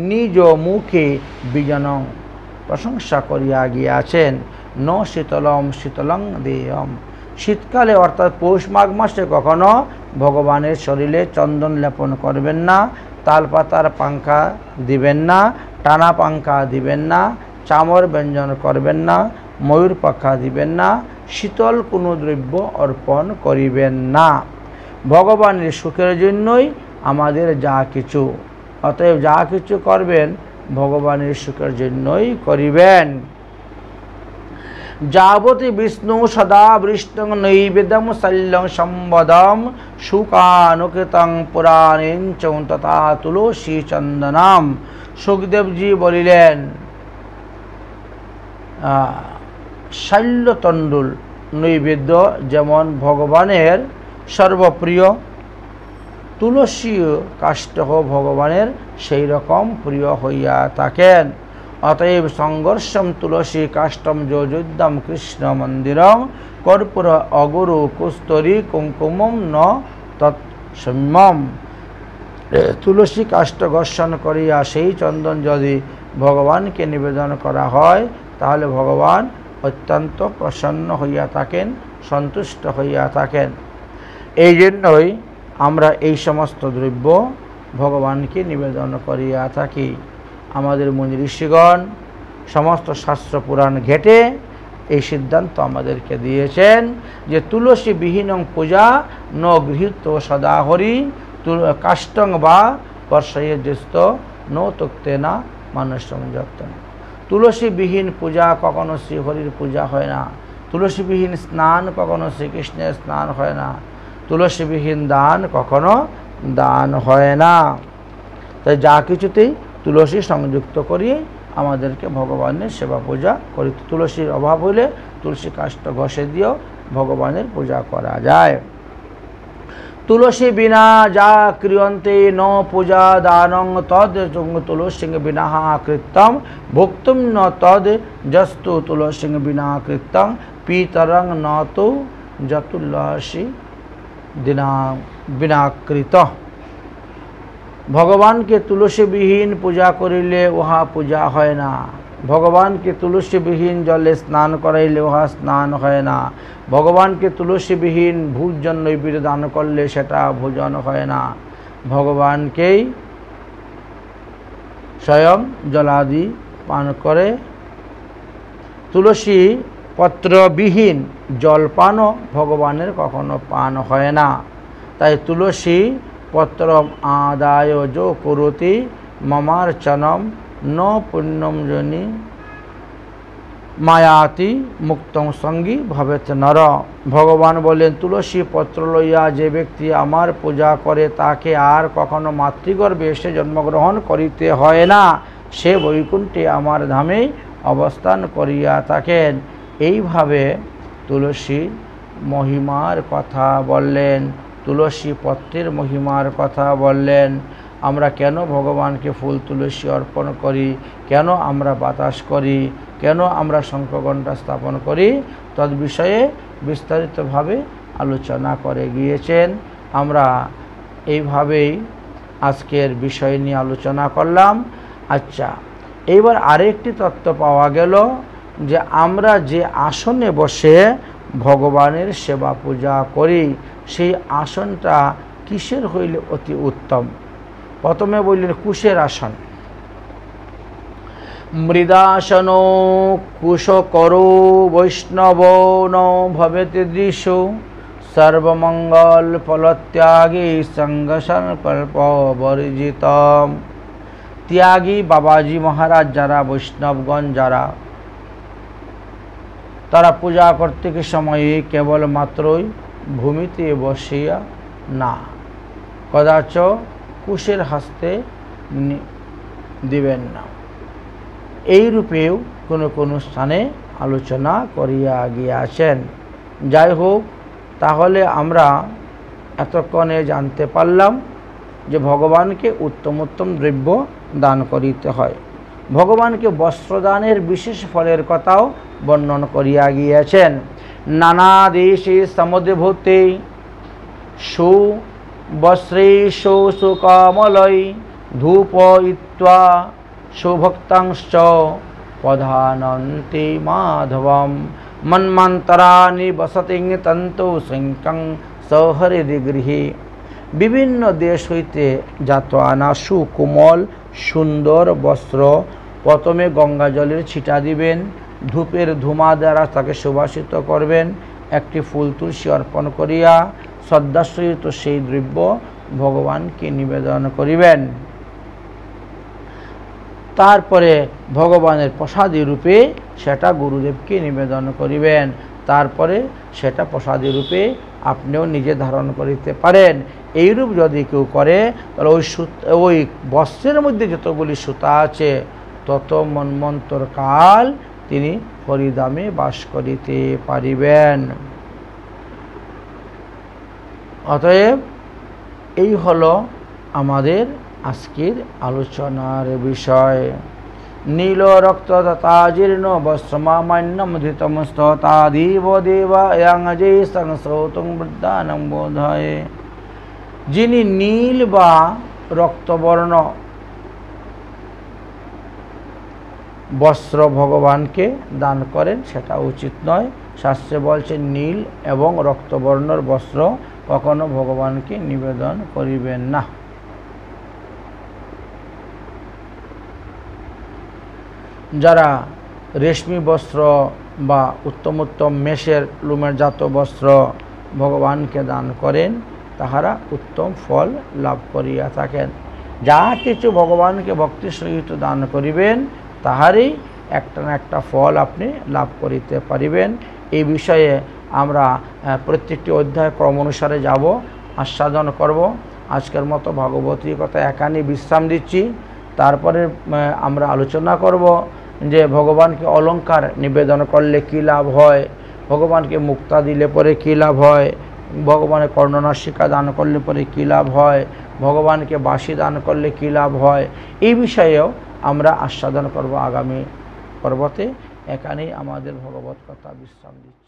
নিজ মুখে বিজনং, প্রশংসা করিয়া গিয়াছেন। ন শীতলম শীতলং দেয়ম, শীতকালে অর্থাৎ পৌষ মাঘ মাসে কখনো ভগবানের শরীরে চন্দন লেপন করবেন না, তালপাতার পাংখা দিবেন না, টানা পাংখা দিবেন না, চামর ব্যঞ্জন করবেন না, ময়ূর পাখা দিবেন না, শীতল কোনো দ্রব্য অর্পণ করিবেন না। ভগবানের সুখের জন্যই আমাদের যা কিছু, অতএব যা কিছু করবেন ভগবানের সুখের জন্যই করিবেন। যাবতী বিষ্ণু সদা বৃষ্ণং নৈবেদ্যম শল্যং সম্বদম সুকানুকৃতং পুরাণেঞ্চ তথা তুলসী চন্দনাম। সুখদেবজি বলিলেন, শল্যতণ্ডুল নৈবেদ্য যেমন ভগবানের সর্বপ্রিয়, তুলসী কাষ্ঠ ভগবানের সেই রকম প্রিয় হইয়া থাকেন। অতএব সংঘর্ষম তুলসী কাষ্ঠম যোজুদ্যম কৃষ্ণ মন্দিরম কর্পূর অগুরু কুস্তরী কুঙ্কুমম ন তৎসম্যম। তুলসী কাষ্ঠ ঘর্ষণ করিয়া সেই চন্দন যদি ভগবানকে নিবেদন করা হয় তাহলে ভগবান অত্যন্ত প্রসন্ন হইয়া থাকেন, সন্তুষ্ট হইয়া থাকেন। এই জন্যই আমরা এই সমস্ত দ্রব্য ভগবানকে নিবেদন করিয়া থাকি। আমাদের মুনি ঋষিগণ সমস্ত শাস্ত্র পুরাণ ঘেটে এই সিদ্ধান্ত আমাদেরকে দিয়েছেন যে তুলসী বিহীনং পূজা ন গৃহীত সদা হরি, কাষ্টং বা বর্ষয়ে জ্যেষ্ঠ ন তক্তে না মানুষম যত্ন। তুলসীবিহীন পূজা কখনো শ্রীহরির পূজা হয় না, তুলসীবিহীন স্নান কখনো শ্রীকৃষ্ণের স্নান হয় না, তুলসীবিহীন দান কখনো দান হয় না। তাই যা কিছুতেই তুলসী সংযুক্ত করিয়ে আমাদেরকে ভগবানের সেবা পূজা করি। তুলসীর অভাব হলে তুলসী কাষ্ঠ ঘষে দিয়েও ভগবানের পূজা করা যায়। তুলসী বিনা যা ক্রিয়ন্তে ন পূজা দানং তদ তুলসী বিনা কৃতম ভুক্তুম ন তদ যস্তু তুলসী বিনা কৃতং পিতরং ন তো যতুলসী বিনাকৃত। ভগবানকে তুলসীবিহীন পূজা করিলে উহা পূজা হয় না, ভগবানকে তুলসীবিহীন জলে স্নান করাইলে উহা স্নান হয় না, ভগবানকে তুলসীবিহীন ভোজন নৈবেদ্য দান করলে সেটা ভোজন হয় না। ভগবানকেই স্বয়ং জলাদি পান করে, তুলসী পত্রবিহীন জলপানও ভগবানের কখনো পান হয় না। তাই তুলসী পত্র আদায় যো করতি মমার্চনম ন পুণ্যম জনি মায়াতি মুক্তং সঙ্গী ভবেত নর। ভগবান বলেন, তুলসী পত্র লইয়া যে ব্যক্তি আমার পূজা করে তাকে আর কখনো মাতৃগর্ভে এসে জন্মগ্রহণ করিতে হয় না, সে বৈকুণ্ঠে আমার ধামেই অবস্থান করিয়া থাকেন। এইভাবে তুলসী মহিমার কথা বললেন, তুলসী পত্রের মহিমার কথা বললেন। আমরা কেন ভগবানকে ফুল তুলসী অর্পণ করি, কেন আমরা বাতাস করি, কেন আমরা শঙ্খঘণ্টা স্থাপন করি, তদ বিষয়ে বিস্তারিতভাবে আলোচনা করে গিয়েছেন। আমরা এইভাবেই আজকের বিষয় নিয়ে আলোচনা করলাম। আচ্ছা, এইবার আরেকটি তত্ত্ব পাওয়া গেল যে আমরা যে আসনে বসে ভগবানের সেবা পূজা করি সেই আসনটা কিসের হইলে অতি উত্তম। প্রথমে বললেন কুশের আসন। মৃদাসন কুশকরো বৈষ্ণব ন ভবেত দৃশ সর্বমঙ্গল ফলত্যাগী সঙ্গ সংকল্প বর্জিতম। ত্যাগী বাবাজি মহারাজ যারা, বৈষ্ণবগণ যারা, তারা পূজা করতে সময়ে কেবলমাত্রই ভূমিতে বসিয়া না, কদাচ কুশের হস্তে দিবেন না। এই রূপেও কোনো কোনো স্থানে আলোচনা করিয়া গিয়াছেন। যাই হোক, তাহলে আমরা এতক্ষণে জানতে পারলাম যে ভগবানকে উত্তম উত্তম দ্রব্য দান করিতে হয়। ভগবানকে বস্ত্রদানের বিশেষ ফলের কথাও বর্ণন করিয়া গিয়েছেন। নানা দেশে সমুদ্ভূতে সুবস্ত্রেষু সুকমলৈ ধূপয়িত্বা সুভক্তাংশ্চ প্রধানন্তি মাধবম মন্মন্তরানি বসতি তন্তু শঙ্কং সহৃদি গৃহে। বিভিন্ন দেশ হইতে জাত আনা সুকোমল সুন্দর বস্ত্র প্রথমে গঙ্গা জলের ছিটা দিবেন, ধূপের ধুমা দ্বারা তাকে সুবাসিত করবেন, একটি ফুল তুলসী অর্পণ করিয়া শ্রদ্ধাসহিত সেই দ্রব্য ভগবানকে নিবেদন করিবেন। তারপরে ভগবানের প্রসাদী রূপে সেটা গুরুদেবকে নিবেদন করিবেন। তারপরে সেটা প্রসাদী রূপে আপনিও নিজে ধারণ করিতে পারেন। এইরূপ যদি কেউ করে তাহলে ওই বস্ত্রের মধ্যে যতগুলি সুতা আছে তত মন্বন্তর কাল তিনি হরিধামে বাস করিতে পারিবেন। অতএব এই হলো আমাদের আজকের আলোচনার বিষয়। নীল রক্ত তথা জীর্ণ বস্ত্রমান্যম ধৃতমস্ততাদিব দেবায়াঙ্গজে সংশ্রৌতুং বৃদ্ধানং বোধয়ে। যিনি নীল বা রক্তবর্ণ বস্ত্র ভগবানকে দান করেন সেটা উচিত নয়। শাস্ত্রে বলছে নীল এবং রক্তবর্ণর বস্ত্র কখনো ভগবানকে নিবেদন করিবেন না। যারা রেশমি বস্ত্র বা উত্তম উত্তম মেষের লুমের জাত বস্ত্র ভগবানকে দান করেন তাহারা উত্তম ফল লাভ করিয়া থাকেন। যা কিছু ভগবানকে ভক্তি সহিত দান করিবেন তাহারই একটা না একটা ফল আপনি লাভ করিতে পারিবেন। এই বিষয়ে আমরা প্রত্যেকটি অধ্যায় ক্রম অনুসারে যাব, আস্বাদন করব। আজকের মতো ভগবতী কথা এখানেই বিশ্রাম দিচ্ছি। তারপরে আমরা আলোচনা করব যে ভগবানকে অলঙ্কার নিবেদন করলে কী লাভ হয়, ভগবানকে মুক্তা দিলে পরে কী লাভ হয়, ভগবানের কর্ণনাসিকা দান করলে পরে কী লাভ হয়, ভগবানকে বাঁশি দান করলে কী লাভ হয়, এই বিষয়েও আমরা আস্বাদন করব আগামী পর্বতে। এখানেই আমাদের ভগবত কথা বিশ্রাম দিচ্ছি।